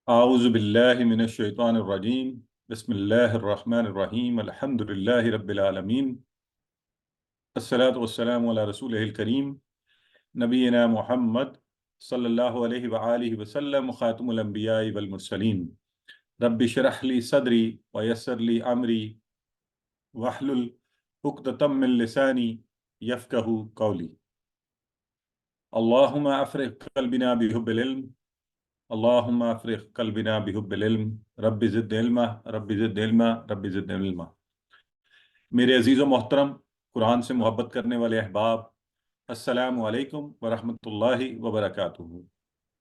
أعوذ بالله من الشيطان الرجيم بسم الله الرحمن الرحيم الحمد لله رب العالمين الصلاة والسلام على رسوله الكريم نبينا محمد صلى الله عليه وآله وسلم خاتم الأنبياء والمرسلين رب اشرح لي صدري ويسر لي أمري واحلل عقدة من لساني يفقهوا قولي اللهم أفرغ قلبنا بحب العلم اللهم افرغ قلبنا بحب العلم رب زد علما رب زد علما رب زد علما میرے عزیز و محترم قرآن سے محبت کرنے والے احباب، السلام علیکم ورحمۃ اللہ وبرکاتہ۔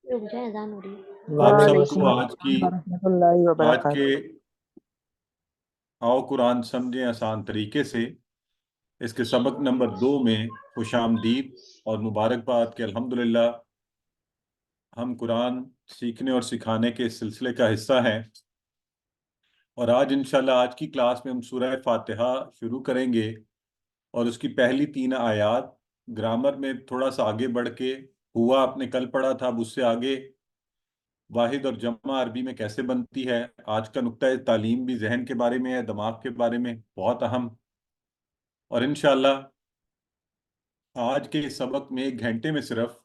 رک جائے، اذان ہو رہی ہے۔ آپ سب وعلیکم کو السلام ورحمۃ اللہ آج کے وبرکاتہ۔ آؤ قرآن سمجھیں آسان طریقے سے اس کے سبق نمبر 2 میں خوش آمدید اور مبارکباد کہ الحمدللہ ہم قرآن سیکھنے اور سکھانے کے سلسلے کا حصہ ہیں، اور آج انشاءاللہ آج کی کلاس میں ہم سورہ فاتحہ شروع کریں گے، اور اس کی پہلی 3 آیات گرامر میں تھوڑا سا آگے بڑھ کے ہوا آپ نے کل پڑھا تھا، اب اس سے آگے واحد اور جمع عربی میں کیسے بنتی ہے۔ آج کا نقطہ تعلیم بھی ذہن کے بارے میں ہے، دماغ کے بارے میں بہت اہم، اور انشاءاللہ آج کے سبق میں 1 گھنٹے میں صرف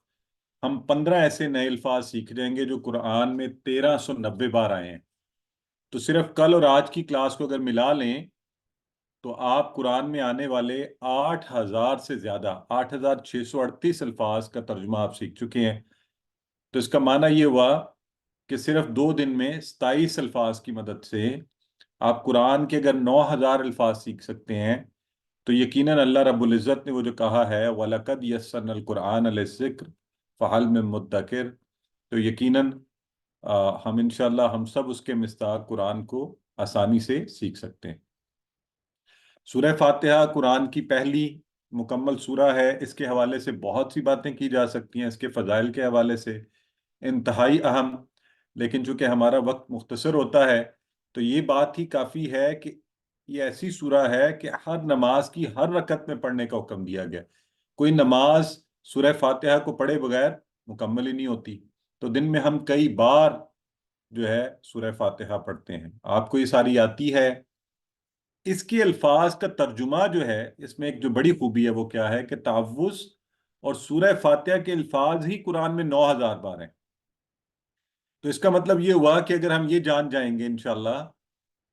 ہم 15 ایسے نئے الفاظ سیکھ جائیں گے جو قرآن میں 1390 بار آئے ہیں۔ تو صرف کل اور آج کی کلاس کو اگر ملا لیں تو آپ قرآن میں آنے والے 8000 سے زیادہ 8638 الفاظ کا ترجمہ آپ سیکھ چکے ہیں۔ تو اس کا معنی یہ ہوا کہ صرف 2 دن میں 27 الفاظ کی مدد سے آپ قرآن کے اگر 9000 الفاظ سیکھ سکتے ہیں تو یقیناً اللہ رب العزت نے وہ جو کہا ہے وَلَقَدْ يَسَّرْنَا الْقُرْآنَ لِلذِّكْرِ فَهَلْ مِن مُدَّكِرٍ، تو یقیناً ہم انشاءاللہ ہم سب اس کے مصداق قرآن کو آسانی سے سیکھ سکتے ہیں۔ سورہ فاتحہ قرآن کی پہلی مکمل سورہ ہے، اس کے حوالے سے بہت سی باتیں کی جا سکتی ہیں، اس کے فضائل کے حوالے سے انتہائی اہم، لیکن چونکہ ہمارا وقت مختصر ہوتا ہے تو یہ بات ہی کافی ہے کہ یہ ایسی سورہ ہے کہ ہر نماز کی ہر رکعت میں پڑھنے کا حکم دیا گیا۔ کوئی نماز سورہ فاتحہ کو پڑھے بغیر مکمل ہی نہیں ہوتی، تو دن میں ہم کئی بار جو ہے سورہ فاتحہ پڑھتے ہیں۔ آپ کو یہ ساری آتی ہے۔ اس کے الفاظ کا ترجمہ جو ہے، اس میں ایک جو بڑی خوبی ہے وہ کیا ہے کہ تعوذ اور سورہ فاتحہ کے الفاظ ہی قرآن میں 9000 بار ہیں۔ تو اس کا مطلب یہ ہوا کہ اگر ہم یہ جان جائیں گے انشاءاللہ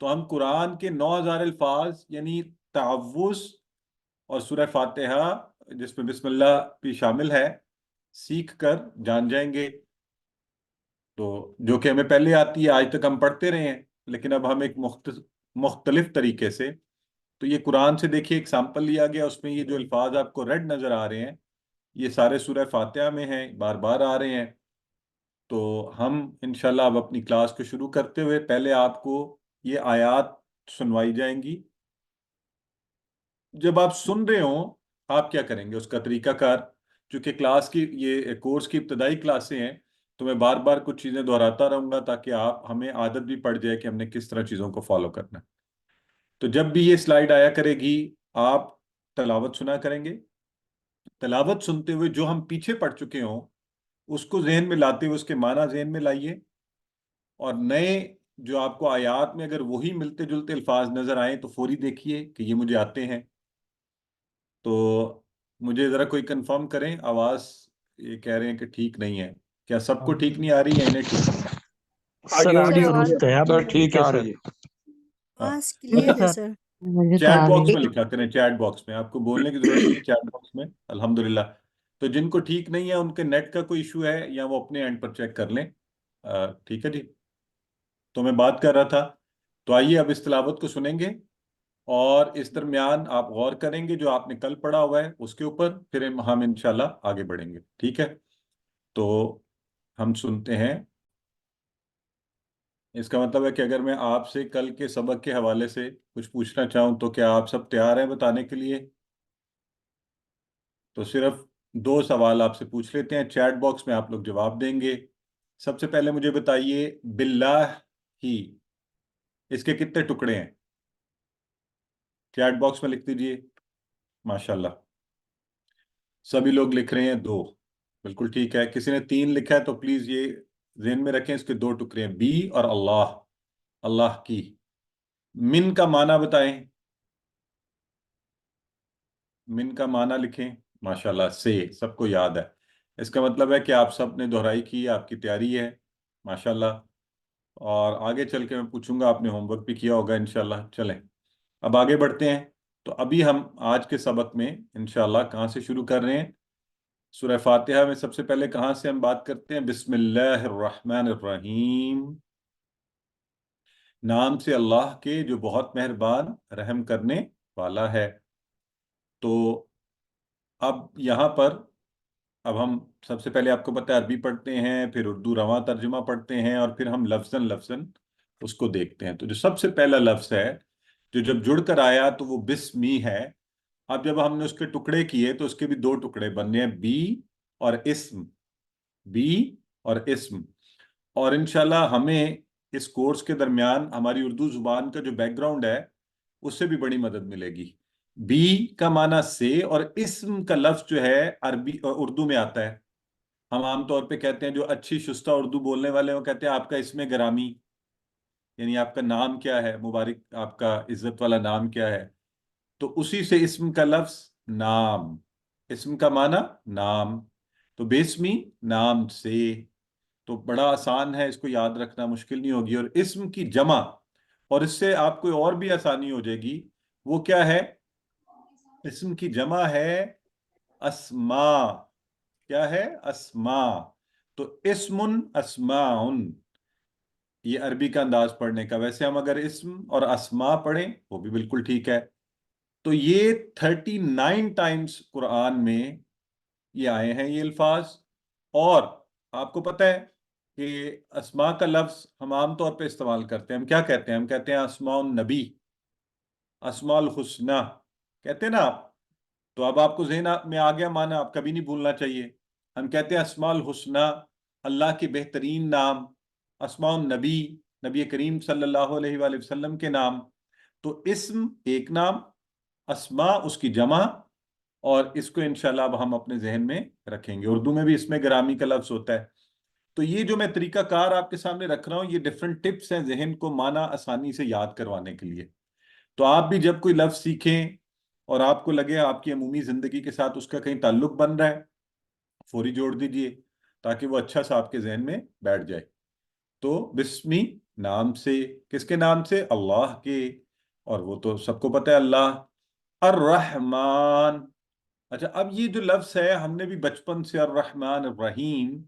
تو ہم قرآن کے 9000 الفاظ یعنی تعوذ اور سورہ فاتحہ جس میں بسم اللہ بھی شامل ہے سیکھ کر جان جائیں گے، تو جو کہ ہمیں پہلے آتی ہے، آج تک ہم پڑھتے رہے ہیں، لیکن اب ہم ایک مختلف طریقے سے۔ تو یہ قرآن سے دیکھیے ایک سیمپل لیا گیا، اس میں یہ جو الفاظ آپ کو ریڈ نظر آ رہے ہیں یہ سارے سورہ فاتحہ میں ہیں، بار بار آ رہے ہیں۔ تو ہم انشاءاللہ اب اپنی کلاس کو شروع کرتے ہوئے پہلے آپ کو یہ آیات سنوائی جائیں گی۔ جب آپ سن رہے ہوں آپ کیا کریں گے، اس کا طریقہ کار، چونکہ کلاس کی یہ کورس کی ابتدائی کلاسیں ہیں تو میں بار بار کچھ چیزیں دہراتا رہوں گا تاکہ ہمیں عادت بھی پڑ جائے کہ ہم نے کس طرح چیزوں کو فالو کرنا ہے۔ تو جب بھی یہ سلائیڈ آیا کرے گی آپ تلاوت سنا کریں گے، تلاوت سنتے ہوئے جو ہم پیچھے پڑھ چکے ہوں اس کو ذہن میں لاتے ہوئے اس کے معنی ذہن میں لائیے، اور نئے جو آپ کو آیات میں اگر وہی ملتے جلتے الفاظ نظر آئیں تو فوری دیکھیے کہ یہ مجھے آتے ہیں۔ تو مجھے ذرا کوئی کنفرم کریں، آواز یہ کہہ رہے ہیں کہ ٹھیک نہیں ہے، کیا سب کو ٹھیک نہیں آ رہی ہے انہیں ٹھیک؟ سر آڈیو درست ہے، سر ٹھیک ہے سر۔ آواز کلیئر ہے سر۔ چیٹ باکس میں لکھا کریں، چیٹ باکس میں، آپ کو بولنے کی ضرورت نہیں، چیٹ باکس میں الحمدللہ۔ تو جن کو ٹھیک نہیں ہے ان کے نیٹ کا کوئی ایشو ہے یا وہ اپنے اینڈ پر چیک کر لیں۔ ٹھیک ہے جی، تو میں بات کر رہا تھا، تو آئیے اب اس تلاوت کو سنیں گے اور اس درمیان آپ غور کریں گے جو آپ نے کل پڑھا ہوا ہے اس کے اوپر، پھر ہم انشاءاللہ آگے بڑھیں گے۔ ٹھیک ہے، تو ہم سنتے ہیں۔ اس کا مطلب ہے کہ اگر میں آپ سے کل کے سبق کے حوالے سے کچھ پوچھنا چاہوں تو کیا آپ سب تیار ہیں بتانے کے لیے؟ تو صرف 2 سوال آپ سے پوچھ لیتے ہیں، چیٹ باکس میں آپ لوگ جواب دیں گے۔ سب سے پہلے مجھے بتائیے باللہ ہی اس کے کتنے ٹکڑے ہیں؟ چیٹ باکس میں لکھ دیجئے۔ ماشاءاللہ سبھی لوگ لکھ رہے ہیں 2، بالکل ٹھیک ہے۔ کسی نے 3 لکھا ہے تو پلیز یہ ذہن میں رکھیں، اس کے دو ٹکڑے ہیں، بی اور اللہ، اللہ کی۔ من کا معنی بتائیں، من کا معنی لکھیں۔ ماشاءاللہ، سے سب کو یاد ہے، اس کا مطلب ہے کہ آپ سب نے دہرائی کی، آپ کی تیاری ہے، ماشاءاللہ۔ اور آگے چل کے میں پوچھوں گا، آپ نے ہوم ورک بھی کیا ہوگا انشاءاللہ۔ چلیں اب آگے بڑھتے ہیں۔ تو ابھی ہم آج کے سبق میں انشاءاللہ کہاں سے شروع کر رہے ہیں؟ سورہ فاتحہ میں سب سے پہلے کہاں سے ہم بات کرتے ہیں؟ بسم اللہ الرحمن الرحیم، نام سے اللہ کے جو بہت مہربان رحم کرنے والا ہے۔ تو اب یہاں پر اب ہم سب سے پہلے، آپ کو پتہ ہے، عربی پڑھتے ہیں، پھر اردو رواں ترجمہ پڑھتے ہیں، اور پھر ہم لفظاً لفظاً اس کو دیکھتے ہیں۔ تو جو سب سے پہلا لفظ ہے جو جب جڑ کر آیا تو وہ بسمی ہے۔ اب جب ہم نے اس کے ٹکڑے کیے تو اس کے بھی دو ٹکڑے بننے ہیں، بی اور اسم، بی اور اسم۔ اور انشاءاللہ ہمیں اس کورس کے درمیان ہماری اردو زبان کا جو بیک گراؤنڈ ہے اس سے بھی بڑی مدد ملے گی۔ بی کا معنی سے، اور اسم کا لفظ جو ہے عربی اور اردو میں آتا ہے۔ ہم عام طور پہ کہتے ہیں، جو اچھی شستہ اردو بولنے والے وہ کہتے ہیں آپ کا اسم گرامی، یعنی آپ کا نام کیا ہے مبارک، آپ کا عزت والا نام کیا ہے۔ تو اسی سے اسم کا لفظ نام، اسم کا معنی نام، تو بسمی نام سے۔ تو بڑا آسان ہے، اس کو یاد رکھنا مشکل نہیں ہوگی۔ اور اسم کی جمع، اور اس سے آپ کو اور بھی آسانی ہو جائے گی، وہ کیا ہے؟ اسم کی جمع ہے اسماء۔ کیا ہے؟ اسماء۔ تو اسم اسماء، یہ عربی کا انداز پڑھنے کا۔ ویسے ہم اگر اسم اور اسماء پڑھیں وہ بھی بالکل ٹھیک ہے۔ تو یہ 39 ٹائمز قرآن میں یہ آئے ہیں یہ الفاظ۔ اور آپ کو پتہ ہے کہ اسماء کا لفظ ہم عام طور پہ استعمال کرتے ہیں، ہم کیا کہتے ہیں؟ ہم کہتے ہیں اسماء النبی، اسماء الحسنہ، کہتے ہیں نا آپ؟ تو اب آپ کو ذہن میں آ گیا معنی، آپ کبھی نہیں بھولنا چاہیے۔ ہم کہتے ہیں اسماء الحسنہ، اللہ کے بہترین نام، اسماء النبی، نبی کریم صلی اللہ علیہ وآلہ وسلم کے نام۔ تو اسم ایک نام، اسماء اس کی جمع، اور اس کو انشاءاللہ اب ہم اپنے ذہن میں رکھیں گے۔ اردو میں بھی اس میں گرامی کا لفظ ہوتا ہے۔ تو یہ جو میں طریقہ کار آپ کے سامنے رکھ رہا ہوں، یہ ڈیفرنٹ ٹپس ہیں ذہن کو معنی آسانی سے یاد کروانے کے لیے۔ تو آپ بھی جب کوئی لفظ سیکھیں اور آپ کو لگے آپ کی عمومی زندگی کے ساتھ اس کا کہیں تعلق بن رہا ہے، فوری جوڑ دیجئے تاکہ وہ اچھا سا آپ کے ذہن میں بیٹھ جائے۔ تو بسمی نام سے، کس کے نام سے؟ اللہ کے، اور وہ تو سب کو پتہ ہے اللہ۔ الرحمن، اچھا اب یہ جو لفظ ہے ہم نے بھی بچپن سے الرحمن الرحیم،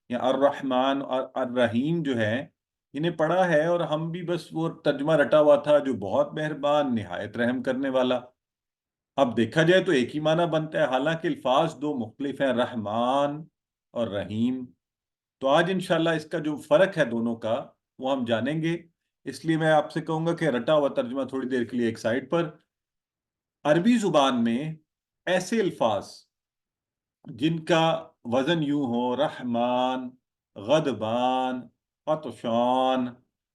یا الرحمن اور الرحیم جو ہے انہیں پڑھا ہے، اور ہم بھی بس وہ ترجمہ رٹا ہوا تھا، جو بہت مہربان نہایت رحم کرنے والا۔ اب دیکھا جائے تو ایک ہی معنی بنتا ہے، حالانکہ الفاظ دو مختلف ہیں، رحمان اور رحیم۔ تو آج انشاءاللہ اس کا جو فرق ہے دونوں کا وہ ہم جانیں گے۔ اس لیے میں آپ سے کہوں گا کہ رٹا ہوا ترجمہ تھوڑی دیر کے لیے ایک سائڈ پر۔ عربی زبان میں ایسے الفاظ جن کا وزن یوں ہو، رحمان، غضبان، عطشان،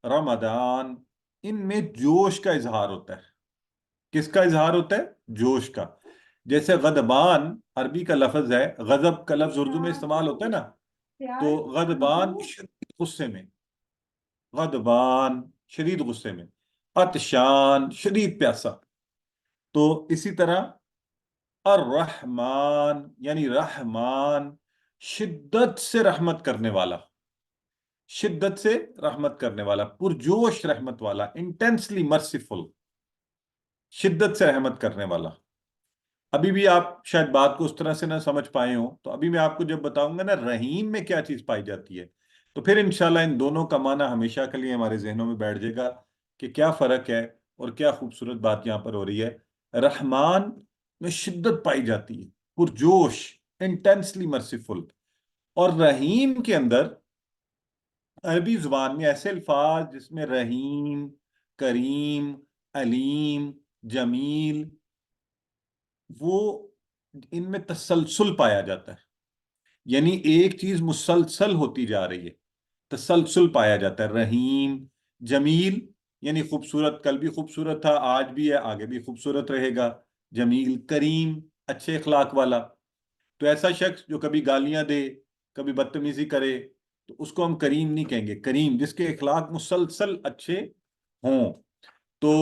رمضان، ان میں جوش کا اظہار ہوتا ہے۔ کس کا اظہار ہوتا ہے؟ جوش کا۔ جیسے غضبان عربی کا لفظ ہے، غضب کا لفظ اردو میں استعمال ہوتا ہے نا، تو غضبان شدید غصے میں، غضبان شدید غصے میں، عطشان شدید پیاسا۔ تو اسی طرح الرحمن یعنی رحمان، شدت سے رحمت کرنے والا، شدت سے رحمت کرنے والا، پرجوش رحمت والا، انٹینسلی مرسیفل، شدت سے رحمت کرنے والا۔ ابھی بھی آپ شاید بات کو اس طرح سے نہ سمجھ پائے ہوں، تو ابھی میں آپ کو جب بتاؤں گا نا رحیم میں کیا چیز پائی جاتی ہے، تو پھر انشاءاللہ ان دونوں کا معنی ہمیشہ کے لیے ہمارے ذہنوں میں بیٹھ جائے گا کہ کیا فرق ہے اور کیا خوبصورت بات یہاں پر ہو رہی ہے۔ رحمان میں شدت پائی جاتی ہے، پرجوش، انٹینسلی مرسیفل۔ اور رحیم کے اندر عربی زبان میں ایسے الفاظ جس میں رحیم، کریم، علیم، جمیل، وہ ان میں تسلسل پایا جاتا ہے، یعنی ایک چیز مسلسل ہوتی جا رہی ہے، تسلسل پایا جاتا ہے۔ رحیم، جمیل یعنی خوبصورت، کل بھی خوبصورت تھا، آج بھی ہے، آگے بھی خوبصورت رہے گا۔ جمیل، کریم اچھے اخلاق والا۔ تو ایسا شخص جو کبھی گالیاں دے، کبھی بدتمیزی کرے، تو اس کو ہم کریم نہیں کہیں گے. کریم جس کے اخلاق مسلسل اچھے ہوں. تو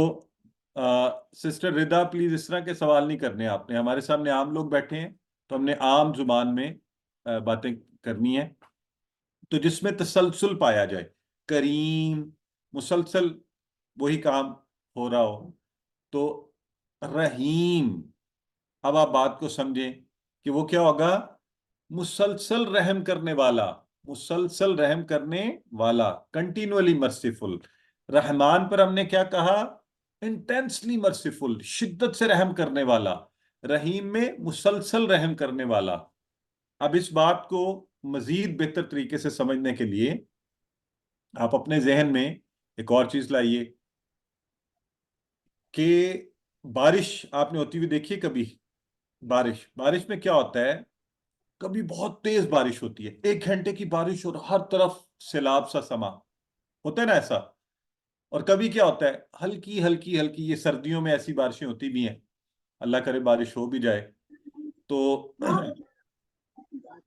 سسٹر ردا پلیز اس طرح کے سوال نہیں کرنے آپ نے. ہمارے سامنے عام لوگ بیٹھے ہیں تو ہم نے عام زبان میں باتیں کرنی ہیں. تو جس میں تسلسل پایا جائے، کریم، مسلسل وہی کام ہو رہا ہو. تو رحیم، اب آپ بات کو سمجھیں کہ وہ کیا ہوگا؟ مسلسل رحم کرنے والا، مسلسل رحم کرنے والا، کنٹینولی مرسیفل. رحمان پر ہم نے کیا کہا؟ انٹینسلی مرسیفل، شدت سے رحم کرنے والا. رحیم میں مسلسل رحم کرنے والا. اب اس بات کو مزید بہتر طریقے سے سمجھنے کے لیے آپ اپنے ذہن میں ایک اور چیز لائیے کہ بارش آپ نے ہوتی ہوئی دیکھی کبھی؟ بارش میں کیا ہوتا ہے؟ کبھی بہت تیز بارش ہوتی ہے، 1 گھنٹے کی بارش اور ہر طرف سیلاب سا سما ہوتا ہے نا ایسا. اور کبھی کیا ہوتا ہے؟ ہلکی ہلکی ہلکی، یہ سردیوں میں ایسی بارشیں ہوتی بھی ہیں، اللہ کرے بارش ہو بھی جائے تو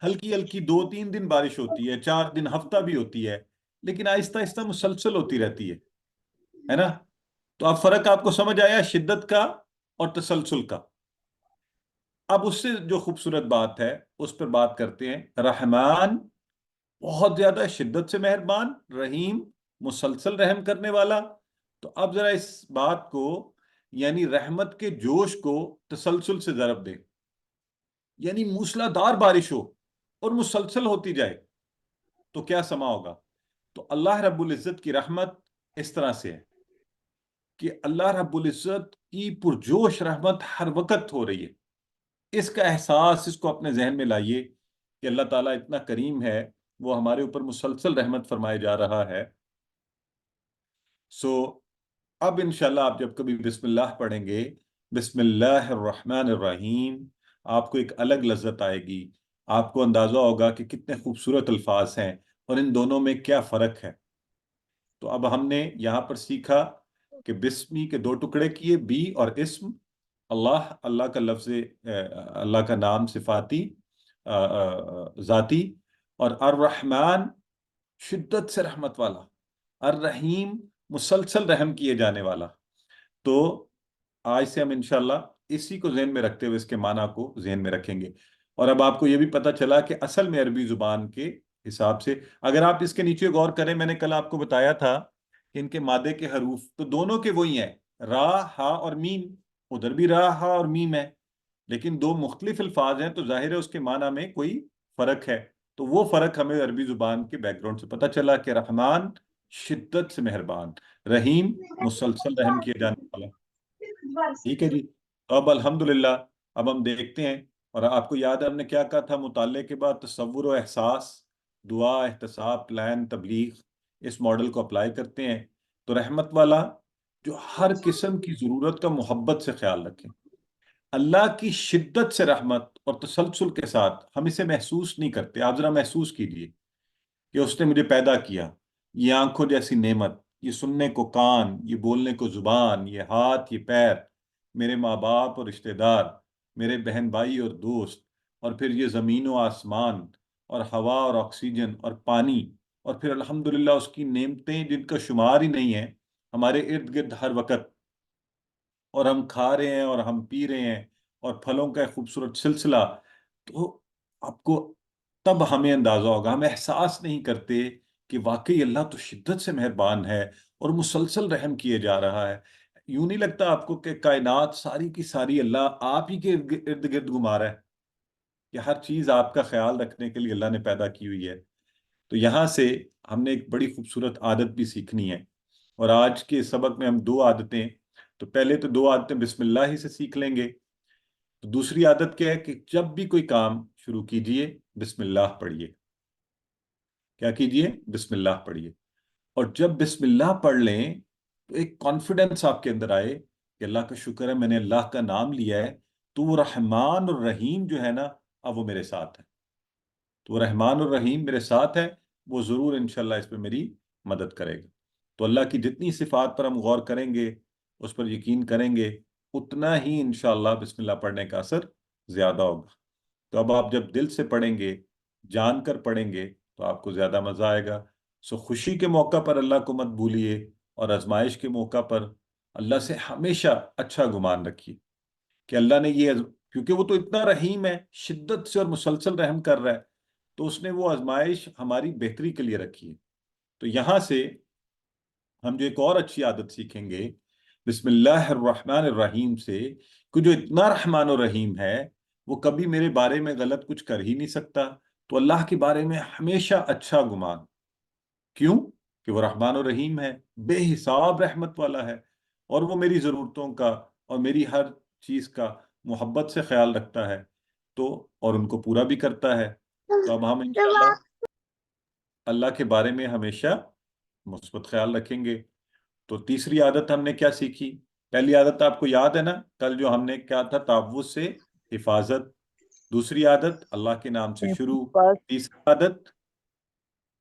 ہلکی ہلکی 2-3 دن بارش ہوتی ہے، 4 دن، ہفتہ بھی ہوتی ہے، لیکن آہستہ آہستہ مسلسل ہوتی رہتی ہے نا. تو اب فرق آپ کو سمجھ آیا شدت کا اور تسلسل کا. اب اس سے جو خوبصورت بات ہے اس پر بات کرتے ہیں. رحمان بہت زیادہ شدت سے مہربان، رحیم مسلسل رحم کرنے والا. تو اب ذرا اس بات کو، یعنی رحمت کے جوش کو تسلسل سے ضرب دیں. یعنی موسلادھار بارش ہو اور مسلسل ہوتی جائے تو کیا سما ہوگا؟ تو اللہ رب العزت کی رحمت اس طرح سے ہے کہ اللہ رب العزت کی پرجوش رحمت ہر وقت ہو رہی ہے. اس کا احساس، اس کو اپنے ذہن میں لائیے کہ اللہ تعالیٰ اتنا کریم ہے، وہ ہمارے اوپر مسلسل رحمت فرمائے جا رہا ہے. سو اب انشاءاللہ آپ جب کبھی بسم اللہ پڑھیں گے، بسم اللہ الرحمن الرحیم، آپ کو ایک الگ لذت آئے گی. آپ کو اندازہ ہوگا کہ کتنے خوبصورت الفاظ ہیں اور ان دونوں میں کیا فرق ہے. تو اب ہم نے یہاں پر سیکھا کہ بسمی کے 2 ٹکڑے کیے، بی اور اسم. اللہ، اللہ کا لفظ، اللہ کا نام صفاتی، ذاتی. اور الرحمن شدت سے رحمت والا، الرحیم مسلسل رحم کیے جانے والا. تو آج سے ہم انشاءاللہ اسی کو ذہن میں رکھتے ہوئے اس کے معنی کو ذہن میں رکھیں گے. اور اب آپ کو یہ بھی پتہ چلا کہ اصل میں عربی زبان کے حساب سے، اگر آپ اس کے نیچے غور کریں، میں نے کل آپ کو بتایا تھا کہ ان کے مادے کے حروف تو دونوں کے وہی ہیں، را، ہا اور میم. ادھر بھی را، ہا اور میم ہے، لیکن 2 مختلف الفاظ ہیں، تو ظاہر ہے اس کے معنی میں کوئی فرق ہے. تو وہ فرق ہمیں عربی زبان کے بیک گراؤنڈ سے پتہ چلا کہ رحمان شدت سے مہربان، رحیم مسلسل رحم کیے جانے والا. ٹھیک ہے جی. تو اب الحمدللہ اب ہم دیکھتے ہیں. اور آپ کو یاد ہے ہم نے کیا کہا تھا مطالعے کے بعد؟ تصور و احساس، دعا، احتساب، پلان، تبلیغ، اس ماڈل کو اپلائی کرتے ہیں. تو رحمت والا جو ہر قسم کی ضرورت کا محبت سے خیال رکھیں. اللہ کی شدت سے رحمت اور تسلسل کے ساتھ ہم اسے محسوس نہیں کرتے. آپ ذرا محسوس کیجئے کہ اس نے مجھے پیدا کیا، یہ آنکھوں جیسی نعمت، یہ سننے کو کان، یہ بولنے کو زبان، یہ ہاتھ، یہ پیر، میرے ماں باپ اور رشتہ دار، میرے بہن بھائی اور دوست، اور پھر یہ زمین و آسمان اور ہوا اور آکسیجن اور پانی، اور پھر الحمدللہ اس کی نعمتیں جن کا شمار ہی نہیں ہے ہمارے ارد گرد ہر وقت. اور ہم کھا رہے ہیں اور ہم پی رہے ہیں، اور پھلوں کا ایک خوبصورت سلسلہ. تو آپ کو تب ہمیں اندازہ ہوگا، ہم احساس نہیں کرتے کہ واقعی اللہ تو شدت سے مہربان ہے اور مسلسل رحم کیے جا رہا ہے. یوں نہیں لگتا آپ کو کہ کائنات ساری کی ساری اللہ آپ ہی کے ارد گرد گھما رہا ہے، کہ ہر چیز آپ کا خیال رکھنے کے لیے اللہ نے پیدا کی ہوئی ہے. تو یہاں سے ہم نے ایک بڑی خوبصورت عادت بھی سیکھنی ہے. اور آج کے سبق میں ہم 2 عادتیں، تو پہلے تو 2 عادتیں بسم اللہ ہی سے سیکھ لیں گے. تو دوسری عادت کیا ہے کہ جب بھی کوئی کام شروع کیجئے بسم اللہ پڑھیے. کیا کیجئے؟ بسم اللہ پڑھیے. اور جب بسم اللہ پڑھ لیں تو ایک کانفیڈنس آپ کے اندر آئے کہ اللہ کا شکر ہے میں نے اللہ کا نام لیا ہے، تو وہ رحمان اور رحیم جو ہے نا، اب وہ میرے ساتھ ہے. تو وہ رحمان اور رحیم میرے ساتھ ہے، وہ ضرور انشاءاللہ اس پہ میری مدد کرے گا. تو اللہ کی جتنی صفات پر ہم غور کریں گے، اس پر یقین کریں گے، اتنا ہی انشاءاللہ بسم اللہ پڑھنے کا اثر زیادہ ہوگا. تو اب آپ جب دل سے پڑھیں گے، جان کر پڑھیں گے، تو آپ کو زیادہ مزہ آئے گا. سو خوشی کے موقع پر اللہ کو مت بھولیے، اور آزمائش کے موقع پر اللہ سے ہمیشہ اچھا گمان رکھیے کہ اللہ نے یہ کیونکہ وہ تو اتنا رحیم ہے، شدت سے اور مسلسل رحم کر رہا ہے، تو اس نے وہ آزمائش ہماری بہتری کے لیے رکھی ہے. تو یہاں سے ہم جو ایک اور اچھی عادت سیکھیں گے بسم اللہ الرحمن الرحیم سے، کہ جو اتنا رحمان الرحیم ہے وہ کبھی میرے بارے میں غلط کچھ کر ہی نہیں سکتا. تو اللہ کے بارے میں ہمیشہ اچھا گمان. کیوں؟ کہ وہ رحمان الرحیم ہے، بے حساب رحمت والا ہے، اور وہ میری ضرورتوں کا اور میری ہر چیز کا محبت سے خیال رکھتا ہے، تو اور ان کو پورا بھی کرتا ہے. تو اب ہم انشاءاللہ اللہ کے بارے میں ہمیشہ مثبت خیال رکھیں گے. تو تیسری عادت ہم نے کیا سیکھی؟ پہلی عادت آپ کو یاد ہے نا کل جو ہم نے کیا تھا؟ تعوذ سے حفاظت. دوسری عادت اللہ کے نام سے شروع. بس تیسری عادت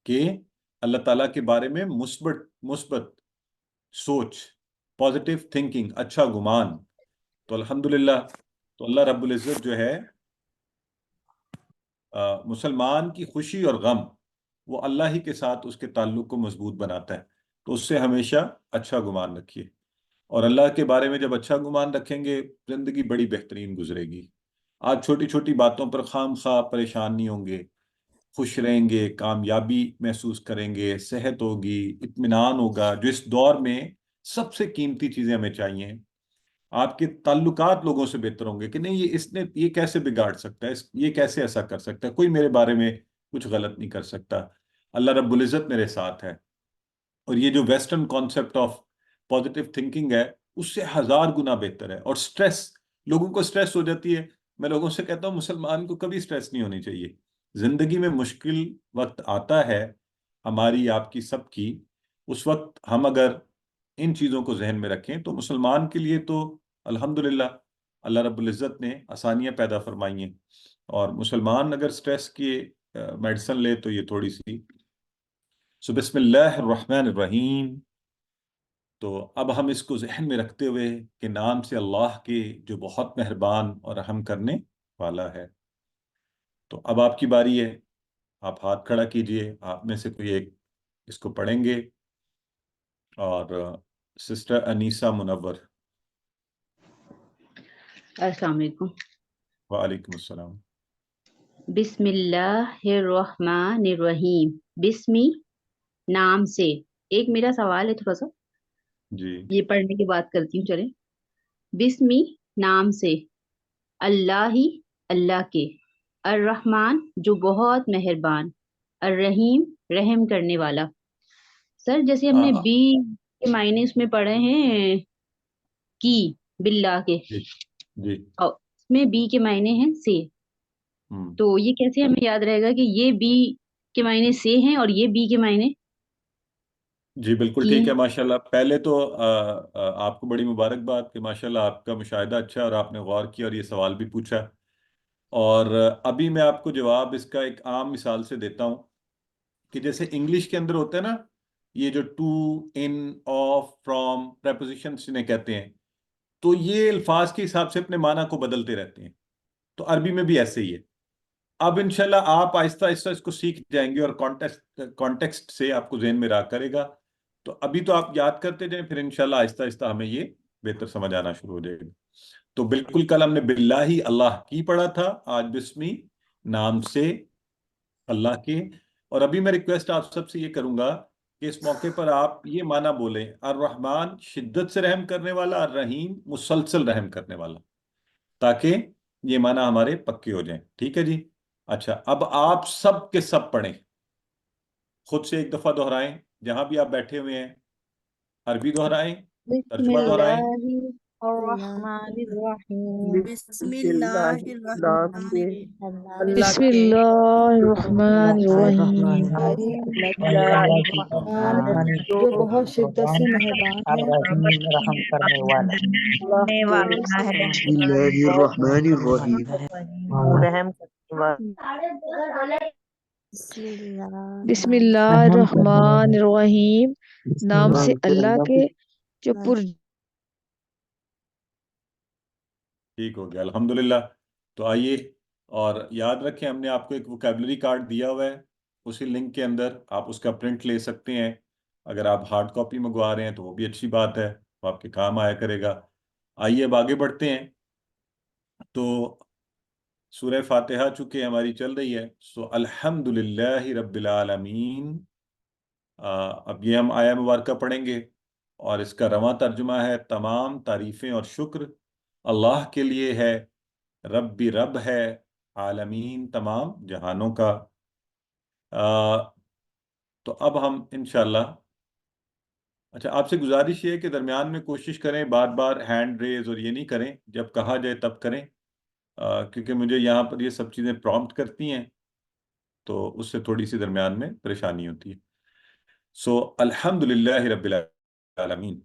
کہ اللہ تعالیٰ کے بارے میں مثبت مثبت سوچ، پازیٹیو تھنکنگ، اچھا گمان. تو الحمدللہ، تو اللہ رب العزت جو ہے مسلمان کی خوشی اور غم وہ اللہ ہی کے ساتھ اس کے تعلق کو مضبوط بناتا ہے. تو اس سے ہمیشہ اچھا گمان رکھیے، اور اللہ کے بارے میں جب اچھا گمان رکھیں گے زندگی بڑی بہترین گزرے گی. آج چھوٹی چھوٹی باتوں پر خام خواہ پریشان نہیں ہوں گے، خوش رہیں گے، کامیابی محسوس کریں گے، صحت ہوگی، اطمینان ہوگا. جو اس دور میں سب سے قیمتی چیزیں ہمیں چاہیے. آپ کے تعلقات لوگوں سے بہتر ہوں گے کہ نہیں اس نے یہ کیسے بگاڑ سکتا ہے، یہ کیسے ایسا کر سکتا ہے، کوئی میرے بارے میں کچھ غلط نہیں کر سکتا، اللہ رب العزت میرے ساتھ ہے. اور یہ جو western concept of positive thinking ہے اس سے ہزار گنا بہتر ہے. اور سٹریس، لوگوں کو سٹریس ہو جاتی ہے. میں لوگوں سے کہتا ہوں مسلمان کو کبھی سٹریس نہیں ہونی چاہیے. زندگی میں مشکل وقت آتا ہے ہماری، آپ کی، سب کی. اس وقت ہم اگر ان چیزوں کو ذہن میں رکھیں تو مسلمان کے لیے تو الحمدللہ اللہ رب العزت نے آسانیاں پیدا فرمائی ہیں. اور مسلمان اگر سٹریس کی میڈیسن لے تو یہ تھوڑی سی. سو بسم اللہ الرحمن الرحیم. تو اب ہم اس کو ذہن میں رکھتے ہوئے کہ نام سے اللہ کے جو بہت مہربان اور رحم کرنے والا ہے. تو اب آپ کی باری ہے، آپ ہاتھ کھڑا کیجئے، آپ میں سے کوئی ایک اس کو پڑھیں گے. اور سسٹر انیسہ منور. السلام علیکم. وعلیکم السلام. بسم اللہ الرحمن الرحیم. بسمی نام سے. ایک میرا سوال ہے تھوڑا سا، جی یہ پڑھنے کی بات کرتی ہوں. چلے. بسمی نام سے، اللہ ہی اللہ کے، الرحمن جو بہت مہربان، الرحیم رحم کرنے والا. سر جیسے ہم نے ہاں بی کے معنی اس میں پڑھے ہیں کی، باللہ کے، جی جی. اور اس میں بی کے معنی ہیں سے. ہم تو یہ کیسے ہمیں یاد رہے گا کہ یہ بی کے معنی سے ہیں اور یہ بی کے معنی جی بالکل کی ٹھیک ہے. ہیں؟ ماشاءاللہ پہلے تو آپ کو بڑی مبارکباد کہ ماشاءاللہ آپ کا مشاہدہ اچھا ہے اور آپ نے غور کیا اور یہ سوال بھی پوچھا. اور ابھی میں آپ کو جواب اس کا ایک عام مثال سے دیتا ہوں کہ جیسے انگلش کے اندر ہوتا ہے نا یہ جو to, in, of, from, prepositions جنہیں کہتے ہیں، تو یہ الفاظ کے حساب سے اپنے معنی کو بدلتے رہتے ہیں. تو عربی میں بھی ایسے ہی ہے. اب انشاءاللہ آپ آہستہ آہستہ اس کو سیکھ جائیں گے اور کانٹیکسٹ سے آپ کو ذہن میں رہا کرے گا. تو ابھی تو آپ یاد کرتے جائیں، پھر انشاءاللہ آہستہ آہستہ ہمیں یہ بہتر سمجھ آنا شروع ہو جائے گا. تو بالکل کل ہم نے باللہ اللہ کی پڑھا تھا، آج بسمی نام سے اللہ کے. اور ابھی میں ریکویسٹ آپ سب سے یہ کروں گا کہ اس موقع پر آپ یہ معنی بولیں، الرحمن شدت سے رحم کرنے والا، الرحیم مسلسل رحم کرنے والا، تاکہ یہ معنی ہمارے پکے ہو جائیں. ٹھیک ہے جی. اچھا اب آپ سب کے سب پڑھیں، خود سے ایک دفعہ دہرائیں جہاں بھی آپ بیٹھے ہوئے ہیں. عربی دہرائیں، بسم ترجمہ دہرائیں. اللہ الرحمن الرحیم. بسم بسم اللہ اللہ نام الرحمن سے اللہ بسم کے اللہ الرحمن الرحیم. الرحیم اللہ کی الرحمن رحمان جو بہت شدت سے مہربان ہے، الرحیم رحم کرنے والا. اللہ کرنے کے والا ہے. بسم اللہ الرحمن الرحیم. رحم کرنے والا. بسم اللہ بسم نام اللہ سے الرحمن الرحیم. نام سے اللہ کے جو پر ٹھیک ہو گیا الحمدللہ. تو آئیے اور یاد رکھیں ہم نے آپ کو ایک ووکیبلری کارڈ دیا ہوا ہے اسی لنک کے اندر آپ اس کا پرنٹ لے سکتے ہیں. اگر آپ ہارڈ کاپی منگوا رہے ہیں تو وہ بھی اچھی بات ہے، وہ آپ کے کام آیا کرے گا. آئیے اب آگے بڑھتے ہیں. تو سورہ فاتحہ چونکہ ہماری چل رہی ہے، الحمد للہ رب العالمین. اب یہ ہم آیہ مبارکہ پڑھیں گے، اور اس کا رواں ترجمہ ہے: تمام تعریفیں اور شکر اللہ کے لیے ہے، ربی رب ہے، عالمین تمام جہانوں کا. تو اب ہم انشاءاللہ، اچھا آپ سے گزارش یہ ہے کہ درمیان میں کوشش کریں بار بار ہینڈ ریز اور یہ نہیں کریں، جب کہا جائے تب کریں، کیونکہ مجھے یہاں پر یہ سب چیزیں پرومپٹ کرتی ہیں تو اس سے تھوڑی سی درمیان میں پریشانی ہوتی ہے. الحمد للہ رب العالمین.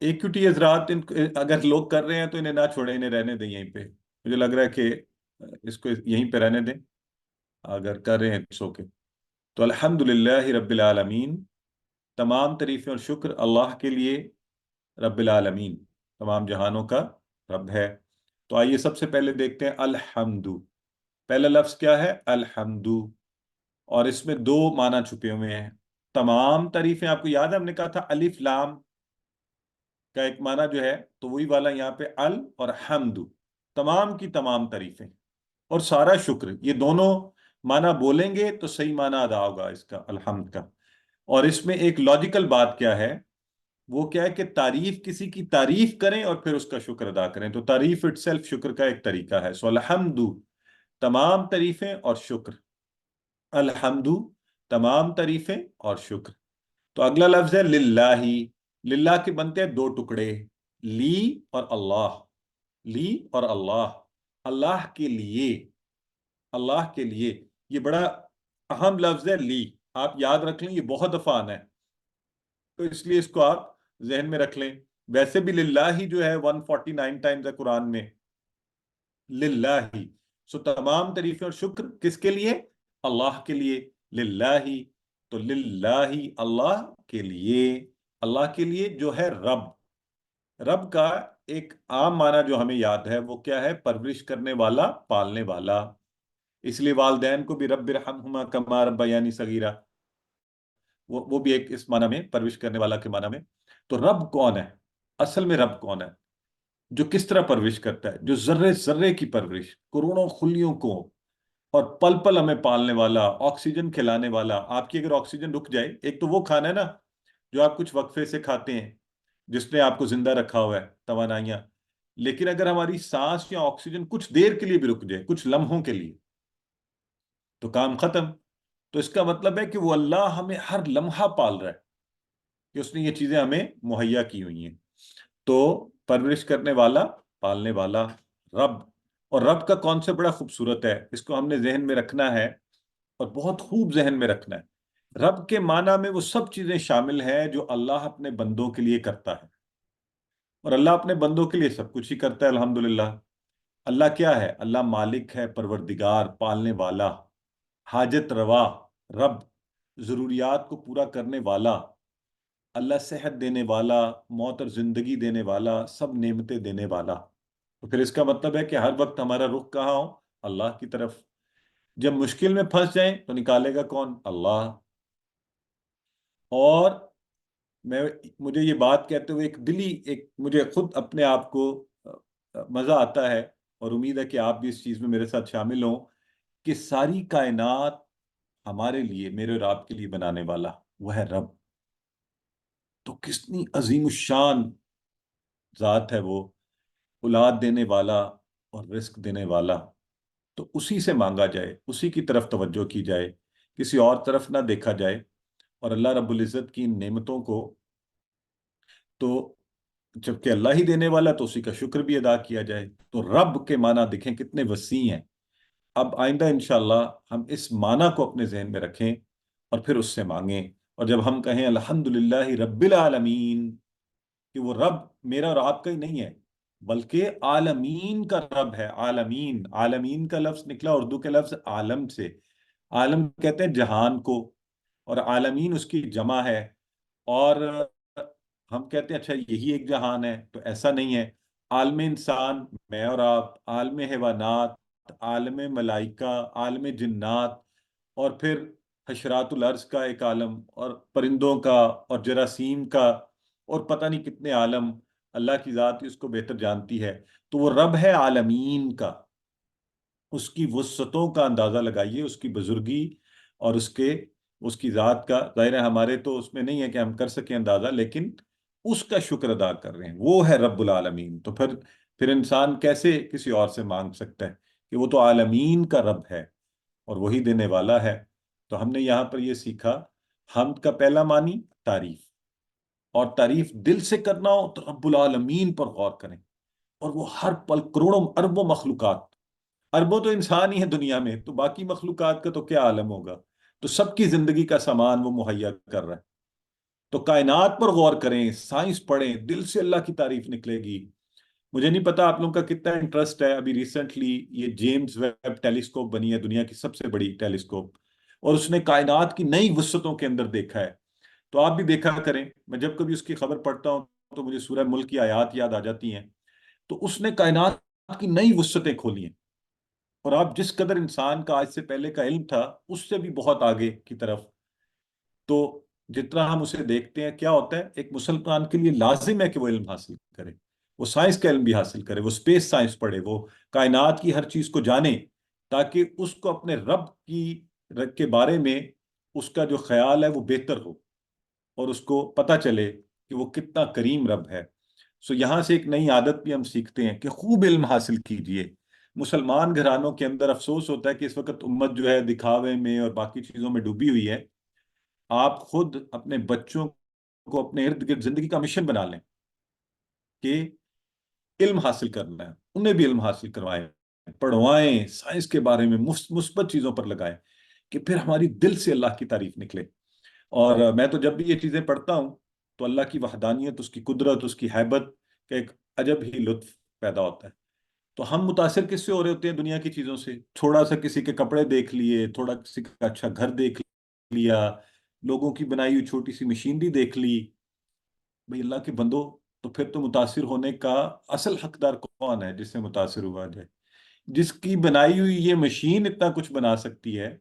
ایکوٹی حضرات اگر لوگ کر رہے ہیں تو انہیں نہ چھوڑیں، انہیں رہنے دیں یہیں پہ. مجھے لگ رہا ہے کہ اس کو یہیں پہ رہنے دیں، اگر کر رہے ہیں سو کے. تو الحمد للہ رب العالمین، تمام تعریفیں اور شکر اللہ کے لیے، رب العالمین تمام جہانوں کا رب ہے. تو آئیے سب سے پہلے دیکھتے ہیں الحمد. پہلا لفظ کیا ہے؟ الحمد. اور اس میں دو معنی چھپے ہوئے ہیں. تمام تعریفیں، آپ کو یاد ہے ہم نے کہا تھا الف لام کا ایک معنی جو ہے، تو وہی والا یہاں پہ ال اور حمد، تمام کی تمام تعریفیں اور سارا شکر، یہ دونوں معنی بولیں گے تو صحیح معنی ادا ہوگا اس کا الحمد کا. اور اس میں ایک لاجیکل بات کیا ہے، وہ کیا ہے کہ تعریف، کسی کی تعریف کریں اور پھر اس کا شکر ادا کریں. تو تعریف اٹ سیلف شکر کا ایک طریقہ ہے. الحمد تمام تعریفیں اور شکر، الحمد تمام تعریفیں اور شکر. تو اگلا لفظ ہے للہ. للہ کے بنتے ہیں دو ٹکڑے، لی اور اللہ. لی اور اللہ، اللہ کے لیے، اللہ کے لیے. یہ بڑا اہم لفظ ہے لی، آپ یاد رکھ لیں، یہ بہت دفعہ ہے تو اس لیے اس کو آپ ذہن میں رکھ لیں. ویسے بھی للہ ہی جو ہے 149 ٹائمز ہے قرآن میں، للہ ہی. تمام تعریفیں اور شکر کس کے لیے؟ اللہ کے لیے. للہ ہی، تو للہ ہی اللہ کے لیے. اللہ کے لیے جو ہے رب. رب کا ایک عام معنی جو ہمیں یاد ہے وہ کیا ہے؟ پرورش کرنے والا، پالنے والا. اس لیے والدین کو بھی رب ارحمہما کما ربیانی صغیرہ، وہ بھی ایک اس معنی میں، پرورش کرنے والا کے معنی میں. تو رب کون ہے؟ اصل میں رب کون ہے؟ جو کس طرح پرورش کرتا ہے، جو ذرے ذرے کی پرورش، کروڑوں خلیوں کو، اور پل پل ہمیں پالنے والا، آکسیجن کھلانے والا. آپ کی اگر آکسیجن رک جائے، ایک تو وہ کھانا ہے نا جو آپ کچھ وقفے سے کھاتے ہیں، جس نے آپ کو زندہ رکھا ہوا ہے، توانائیاں. لیکن اگر ہماری سانس یا آکسیجن کچھ دیر کے لیے بھی رک جائے، کچھ لمحوں کے لیے، تو کام ختم. تو اس کا مطلب ہے کہ وہ اللہ ہمیں ہر لمحہ پال رہا ہے، کہ اس نے یہ چیزیں ہمیں مہیا کی ہوئی ہیں. تو پرورش کرنے والا، پالنے والا رب. اور رب کا کانسیپٹ بڑا خوبصورت ہے، اس کو ہم نے ذہن میں رکھنا ہے اور بہت خوب ذہن میں رکھنا ہے. رب کے معنی میں وہ سب چیزیں شامل ہیں جو اللہ اپنے بندوں کے لیے کرتا ہے، اور اللہ اپنے بندوں کے لیے سب کچھ ہی کرتا ہے الحمدللہ. اللہ کیا ہے؟ اللہ مالک ہے، پروردگار، پالنے والا، حاجت روا رب، ضروریات کو پورا کرنے والا. اللہ صحت دینے والا، موت اور زندگی دینے والا، سب نعمتیں دینے والا. تو پھر اس کا مطلب ہے کہ ہر وقت ہمارا رخ کہاں ہو؟ اللہ کی طرف. جب مشکل میں پھنس جائیں تو نکالے گا کون؟ اللہ. اور مجھے یہ بات کہتے ہوئے ایک مجھے خود اپنے آپ کو مزہ آتا ہے، اور امید ہے کہ آپ بھی اس چیز میں میرے ساتھ شامل ہوں، کہ ساری کائنات ہمارے لیے، میرے اور آپ کے لیے بنانے والا وہ ہے رب. تو کتنی عظیم الشان ذات ہے وہ، اولاد دینے والا اور رزق دینے والا. تو اسی سے مانگا جائے، اسی کی طرف توجہ کی جائے، کسی اور طرف نہ دیکھا جائے. اور اللہ رب العزت کی ان نعمتوں کو، تو جبکہ اللہ ہی دینے والا، تو اسی کا شکر بھی ادا کیا جائے. تو رب کے معنی دیکھیں کتنے وسیع ہیں. اب آئندہ انشاءاللہ ہم اس معنی کو اپنے ذہن میں رکھیں اور پھر اس سے مانگیں. اور جب ہم کہیں الحمدللہ رب العالمین، کہ وہ رب میرا اور آپ کا ہی نہیں ہے، بلکہ عالمین کا رب ہے. عالمین، عالمین کا لفظ نکلا اردو کے لفظ عالم سے. عالم کہتے ہیں جہان کو، اور عالمین اس کی جمع ہے. اور ہم کہتے ہیں اچھا یہی ایک جہان ہے، تو ایسا نہیں ہے. عالم انسان میں اور آپ، عالم حیوانات، عالم ملائکہ، عالم جنات، اور پھر حشرات الارض کا ایک عالم، اور پرندوں کا، اور جراثیم کا، اور پتہ نہیں کتنے عالم، اللہ کی ذات اس کو بہتر جانتی ہے۔ تو وہ رب ہے عالمین کا، اس کی وسعتوں کا اندازہ لگائیے، اس کی بزرگی اور اس کی ذات کا۔ ظاہر ہے ہمارے تو اس میں نہیں ہے کہ ہم کر سکیں اندازہ، لیکن اس کا شکر ادا کر رہے ہیں، وہ ہے رب العالمین۔ تو پھر انسان کیسے کسی اور سے مانگ سکتا ہے کہ وہ تو عالمین کا رب ہے اور وہی دینے والا ہے۔ تو ہم نے یہاں پر یہ سیکھا، حمد کا پہلا معنی تعریف، اور تعریف دل سے کرنا ہو تو رب العالمین پر غور کریں، اور وہ ہر پل کروڑوں اربوں مخلوقات، اربوں تو انسان ہی ہے دنیا میں، تو باقی مخلوقات کا تو کیا عالم ہوگا، تو سب کی زندگی کا سامان وہ مہیا کر رہا ہے۔ تو کائنات پر غور کریں، سائنس پڑھیں، دل سے اللہ کی تعریف نکلے گی۔ مجھے نہیں پتا آپ لوگوں کا کتنا انٹرسٹ ہے، ابھی ریسنٹلی یہ جیمز ویب ٹیلیسکوپ بنی ہے، دنیا کی سب سے بڑی ٹیلیسکوپ، اور اس نے کائنات کی نئی وسعتوں کے اندر دیکھا ہے۔ تو آپ بھی دیکھا کریں، میں جب کبھی اس کی خبر پڑھتا ہوں تو مجھے سورہ ملک کی آیات یاد آ جاتی ہیں۔ تو اس نے کائنات کی نئی وسعتیں کھولی ہیں، اور آپ جس قدر انسان کا آج سے پہلے کا علم تھا اس سے بھی بہت آگے کی طرف۔ تو جتنا ہم اسے دیکھتے ہیں، کیا ہوتا ہے، ایک مسلمان کے لیے لازم ہے کہ وہ علم حاصل کرے، وہ سائنس کا علم بھی حاصل کرے، وہ اسپیس سائنس پڑھے، وہ کائنات کی ہر چیز کو جانے، تاکہ اس کو اپنے رب کے بارے میں اس کا جو خیال ہے وہ بہتر ہو، اور اس کو پتہ چلے کہ وہ کتنا کریم رب ہے۔ سو یہاں سے ایک نئی عادت بھی ہم سیکھتے ہیں کہ خوب علم حاصل کیجئے۔ مسلمان گھرانوں کے اندر افسوس ہوتا ہے کہ اس وقت امت جو ہے دکھاوے میں اور باقی چیزوں میں ڈوبی ہوئی ہے۔ آپ خود اپنے بچوں کو اپنے ارد گرد زندگی کا مشن بنا لیں کہ علم حاصل کرنا ہے، انہیں بھی علم حاصل کروائیں، پڑھوائیں، سائنس کے بارے میں مثبت چیزوں پر لگائیں، کہ پھر ہماری دل سے اللہ کی تعریف نکلے۔ اور میں تو جب بھی یہ چیزیں پڑھتا ہوں تو اللہ کی وحدانیت، اس کی قدرت، اس کی ہیبت کا ایک عجب ہی لطف پیدا ہوتا ہے۔ تو ہم متاثر کس سے ہو رہے ہوتے ہیں؟ دنیا کی چیزوں سے، تھوڑا سا کسی کے کپڑے دیکھ لیے، تھوڑا کسی کا اچھا گھر دیکھ لیا، لوگوں کی بنائی ہوئی چھوٹی سی مشینری دیکھ لی، بھئی اللہ کے بندو، تو پھر تو متاثر ہونے کا اصل حقدار کون ہے جس سے متاثر ہوا جائے؟ جس کی بنائی ہوئی یہ مشین اتنا کچھ بنا سکتی ہے،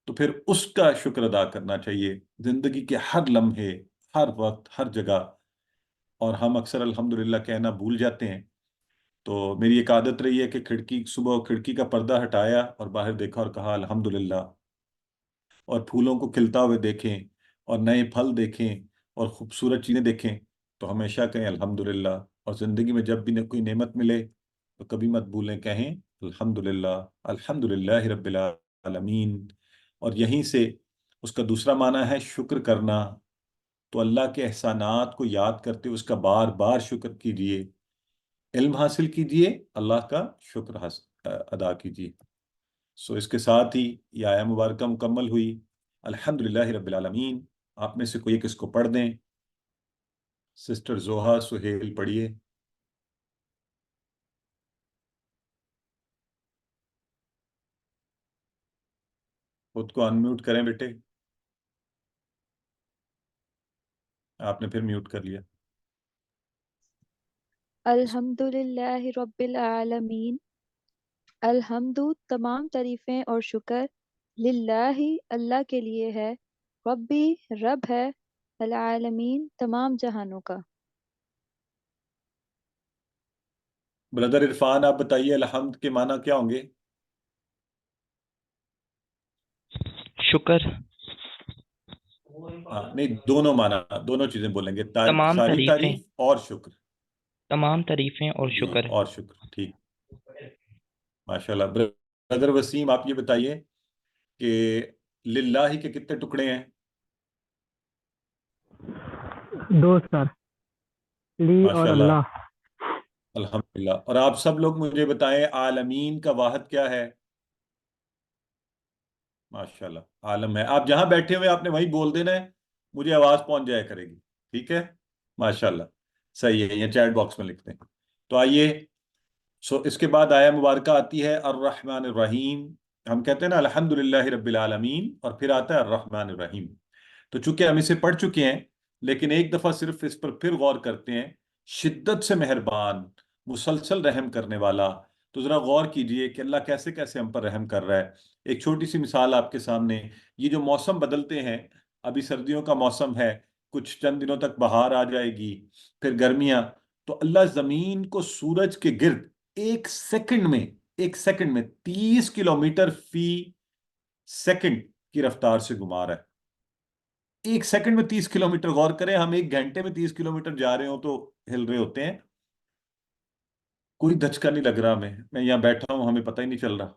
تو پھر اس کا شکر ادا کرنا چاہیے زندگی کے ہر لمحے، ہر وقت، ہر جگہ۔ اور ہم اکثر الحمدللہ کہنا بھول جاتے ہیں۔ تو میری ایک عادت رہی ہے کہ صبح کھڑکی کا پردہ ہٹایا اور باہر دیکھا اور کہا الحمدللہ، اور پھولوں کو کھلتا ہوئے دیکھیں، اور نئے پھل دیکھیں، اور خوبصورت چیزیں دیکھیں، تو ہمیشہ کہیں الحمدللہ۔ اور زندگی میں جب بھی کوئی نعمت ملے تو کبھی مت بھولیں، کہیں الحمدللہ، الحمدللہ رب العالمین۔ اور یہیں سے اس کا دوسرا معنی ہے شکر کرنا۔ تو اللہ کے احسانات کو یاد کرتے ہوئے اس کا بار بار شکر کیجئے، علم حاصل کیجئے، اللہ کا شکر ادا کیجئے۔ سو اس کے ساتھ ہی یہ آیہ مبارکہ مکمل ہوئی، الحمدللہ رب العالمین۔ آپ میں سے کوئی ایک اس کو پڑھ دیں۔ سسٹر زوہا سہیل پڑھیے۔ خود کو انمیوٹ کریں بیٹے، آپ نے پھر میوٹ کر لیا۔ الحمد للہ رب العالمین۔ الحمد تمام تعریفیں اور شکر، للہ اللہ کے لیے ہے، ربی رب ہے، العالمین تمام جہانوں کا۔ بردر عرفان آپ بتائیے الحمد کے معنی کیا ہوں گے؟ شکر، نہیں، دونوں معنی، دونوں چیزیں بولیں گے، تمام ساری تعریفیں، تعریف اور شکر۔ تمام تعریفیں اور جی، شکر۔ اور شکر، ٹھیک، ماشاءاللہ۔ بردر وسیم آپ یہ بتائیے کہ للہ کے کتنے ٹکڑے ہیں؟ 2 سر، لی اور ماشاءاللہ، اللہ۔ الحمدللہ۔ اور آپ سب لوگ مجھے بتائیں عالمین کا واحد کیا ہے؟ ماشاءاللہ، عالم ہے۔ آپ جہاں بیٹھے ہوئے آپ نے وہیں بول دینا ہے، مجھے آواز پہنچ جایا کرے گی، ٹھیک ہے؟ ماشاءاللہ، صحیح ہے، یہ چیٹ باکس میں لکھتے ہیں۔ تو آئیے، اس کے بعد آیہ مبارکہ آتی ہے الرحمن الرحیم۔ ہم کہتے ہیں نا الحمدللہ رب العالمین، اور پھر آتا ہے الرحمن الرحیم۔ تو چونکہ ہم اسے پڑھ چکے ہیں، لیکن ایک دفعہ صرف اس پر پھر غور کرتے ہیں۔ شدت سے مہربان، مسلسل رحم کرنے والا، تو ذرا غور کیجئے کہ اللہ کیسے کیسے ہم پر رحم کر رہا ہے۔ ایک چھوٹی سی مثال آپ کے سامنے، یہ جو موسم بدلتے ہیں، ابھی سردیوں کا موسم ہے، کچھ چند دنوں تک بہار آ جائے گی، پھر گرمیاں، تو اللہ زمین کو سورج کے گرد ایک سیکنڈ میں 30 کلومیٹر فی سیکنڈ کی رفتار سے گھما رہا ہے۔ ایک سیکنڈ میں 30 کلومیٹر، غور کریں، ہم ایک گھنٹے میں 30 کلومیٹر جا رہے ہوں تو ہل رہے ہوتے ہیں، کوئی دھچکا نہیں لگ رہا میں یہاں بیٹھا ہوں، ہمیں پتہ ہی نہیں چل رہا،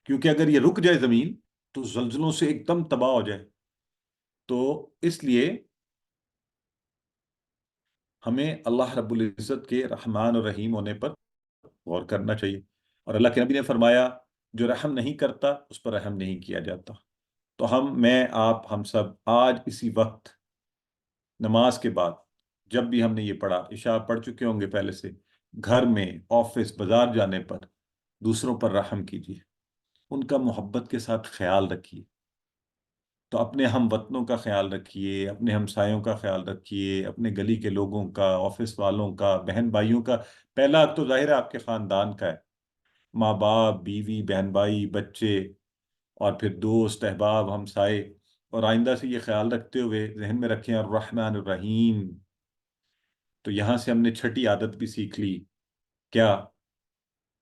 کیونکہ اگر یہ رک جائے زمین تو زلزلوں سے ایک دم تباہ ہو جائے۔ تو اس لیے ہمیں اللہ رب العزت کے رحمان اور رحیم ہونے پر غور کرنا چاہیے، اور اللہ کے نبی نے فرمایا جو رحم نہیں کرتا اس پر رحم نہیں کیا جاتا۔ تو میں آپ ہم سب آج اسی وقت نماز کے بعد، جب بھی ہم نے یہ پڑھا، عشاء پڑھ چکے ہوں گے پہلے سے، گھر میں، آفس، بازار جانے پر دوسروں پر رحم کیجیے، ان کا محبت کے ساتھ خیال رکھیے۔ تو اپنے ہم وطنوں کا خیال رکھیے، اپنے ہمسایوں کا خیال رکھیے، اپنے گلی کے لوگوں کا، آفس والوں کا، بہن بھائیوں کا۔ پہلا حق تو ظاہر ہے آپ کے خاندان کا ہے، ماں باپ، بیوی، بہن بھائی، بچے، اور پھر دوست، احباب، ہمسائے۔ اور آئندہ سے یہ خیال رکھتے ہوئے ذہن میں رکھیں الرحمن الرحیم۔ تو یہاں سے ہم نے چھٹی عادت بھی سیکھ لی، کیا؟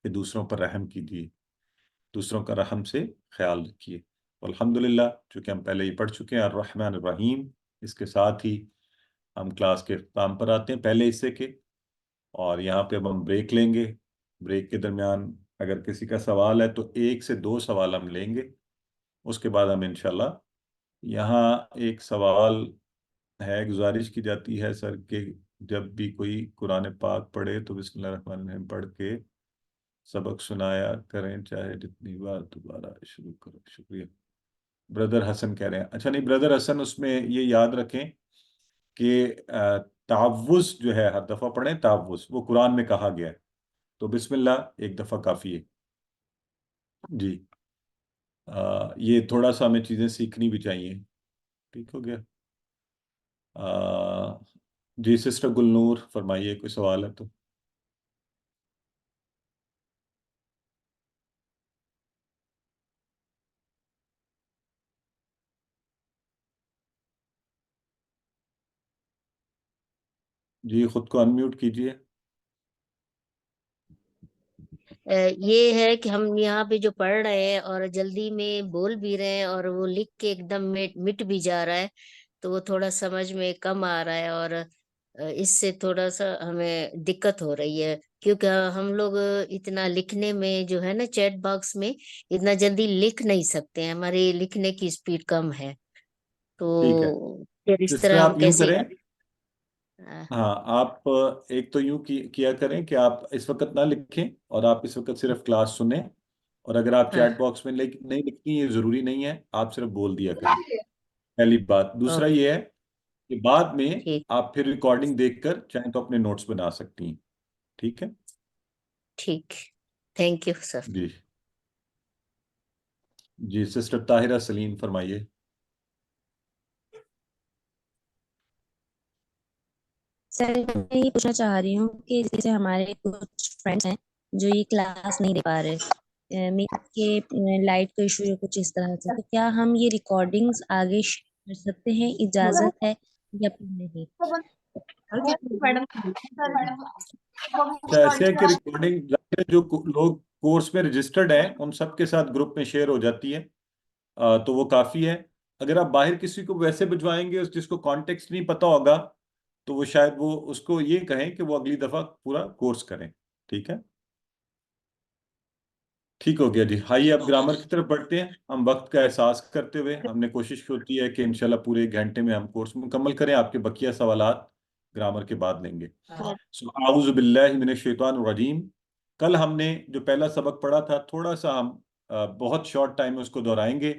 کہ دوسروں پر رحم کیجیے، دوسروں کا رحم سے خیال رکھیے۔ الحمدللہ، چونکہ ہم پہلے ہی پڑھ چکے ہیں الرحمن الرحیم، اس کے ساتھ ہی ہم کلاس کے اختتام پر آتے ہیں پہلے حصے کے، اور یہاں پہ اب ہم بریک لیں گے۔ بریک کے درمیان اگر کسی کا سوال ہے تو 1 سے 2 سوال ہم لیں گے، اس کے بعد ہم انشاءاللہ یہاں ایک سوال ہے، گزارش کی جاتی ہے سر کہ جب بھی کوئی قرآن پاک پڑھے تو بسم اللہ الرحمن الرحیم پڑھ کے سبق سنایا کریں، چاہے جتنی بار دوبارہ شروع کرو۔ شکریہ۔ بردر حسن کہہ رہے ہیں، اچھا نہیں بردر حسن، اس میں یہ یاد رکھیں کہ تعوذ جو ہے ہر دفعہ پڑھیں، تعوذ وہ قرآن میں کہا گیا ہے، تو بسم اللہ ایک دفعہ کافی ہے جی۔ یہ تھوڑا سا ہمیں چیزیں سیکھنی بھی چاہیے۔ ٹھیک ہو گیا؟ جی سسٹر گلنور فرمائیے، کوئی سوال ہے تو۔ جی خود کو انمیوٹ کیجئے۔ یہ ہے کہ ہم یہاں پہ جو پڑھ رہے ہیں اور جلدی میں بول بھی رہے ہیں اور وہ لکھ کے ایک دم مٹ بھی جا رہا ہے، تو وہ تھوڑا سمجھ میں کم آ رہا ہے، اور اس سے تھوڑا سا ہمیں دقت ہو رہی ہے، کیونکہ ہم لوگ اتنا لکھنے میں جو ہے نا چیٹ باکس میں اتنا جلدی لکھ نہیں سکتے ہیں، ہماری لکھنے کی سپیڈ کم ہے، تو ٹھیک ہے پھر اس سسٹر، طرح ہم آپ یوں کیسے کریں، آ، ہاں آپ ایک تو یوں کیا کریں کہ آپ اس وقت نہ لکھیں، اور آپ اس وقت صرف کلاس سنیں، اور اگر آپ ہاں چیٹ باکس میں نہیں لکھتی، یہ ضروری نہیں ہے، آپ صرف بول دیا کریں، پہلی بات۔ دوسرا اوکے یہ ہے کہ بعد میں ٹھیک آپ پھر ریکارڈنگ دیکھ کر چاہیں تو اپنے نوٹس بنا سکتی ہیں۔ ٹھیک ہے ٹھیک، تھینک یو سر۔ جی۔ جی سسٹر طاہرہ سلیم فرمائیے۔ سر میں یہ پوچھنا چاہ رہی ہوں کہ جیسے ہمارے کچھ فرینڈس ہیں جو یہ کلاس نہیں دے پا رہے، کے لائٹ کا ایشو یا کچھ اس طرح سے، تو کیا ہم یہ ریکارڈنگز آگے شیئر کر سکتے ہیں؟ اجازت ہے یا پھر نہیں؟ اچھا ایسے ہے کہ ریکارڈنگ جو لوگ کورس میں رجسٹرڈ ہیں ان سب کے ساتھ گروپ میں شیئر ہو جاتی ہے، تو وہ کافی ہے۔ اگر آپ باہر کسی کو ویسے بھجوائیں گے جس کو کانٹیکسٹ نہیں پتا ہوگا، تو وہ شاید وہ اس کو یہ کہیں کہ وہ اگلی دفعہ پورا کورس کریں۔ ٹھیک ہے، ٹھیک ہو گیا جی۔ آئیے اب گرامر کی طرف بڑھتے ہیں۔ ہم وقت کا احساس کرتے ہوئے ہم نے کوشش ہوتی ہے کہ انشاءاللہ پورے 1 گھنٹے میں ہم کورس مکمل کریں، آپ کے بقیہ سوالات گرامر کے بعد لیں گے۔ اعوذ باللہ من الشیطان الرجیم۔ کل ہم نے جو پہلا سبق پڑھا تھا، تھوڑا سا ہم بہت شارٹ ٹائم میں اس کو دہرائیں گے۔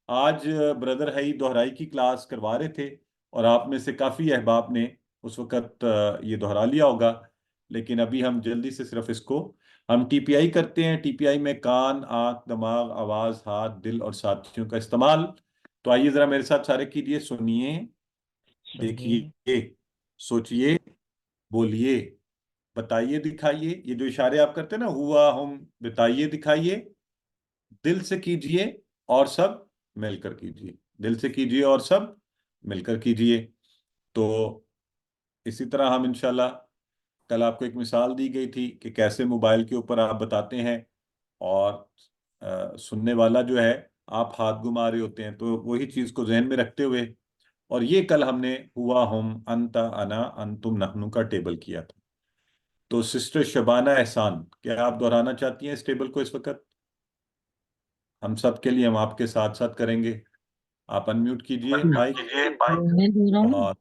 آج بردر ہی دہرائی کی کلاس کروا رہے تھے، اور آپ میں سے کافی احباب نے اس وقت یہ دہرا لیا ہوگا، لیکن ابھی ہم جلدی سے صرف اس کو ہم ٹی پی آئی کرتے ہیں۔ ٹی پی آئی میں کان، آنکھ، دماغ، آواز، ہاتھ، دل اور ساتھیوں کا استعمال۔ تو آئیے ذرا میرے ساتھ سارے کیجئے، سنیے، سنیے، دیکھیے، سوچئے، بولیے، بتائیے دکھائیے، یہ جو اشارے آپ کرتے ہیں نا، ہوا ہم، بتائیے دکھائیے، دل سے کیجئے اور سب مل کر کیجئے، دل سے کیجئے اور سب مل کر کیجئے۔ تو اسی طرح ہم انشاءاللہ، کل آپ کو ایک مثال دی گئی تھی کہ کیسے موبائل کے اوپر آپ بتاتے ہیں اور سننے والا جو ہے آپ ہاتھ گھما رہے ہوتے ہیں، تو وہی چیز کو ذہن میں رکھتے ہوئے، اور یہ کل ہم نے ہوا ہم، انتا انا انتم نحنو کا ٹیبل کیا تھا۔ تو سسٹر شبانہ احسان، کیا آپ دہرانا چاہتی ہیں اس ٹیبل کو اس وقت؟ ہم سب کے لیے ہم آپ کے ساتھ ساتھ کریں گے۔ آپ انمیوٹ کیجئے مائک میں دو رہا ہوں، اور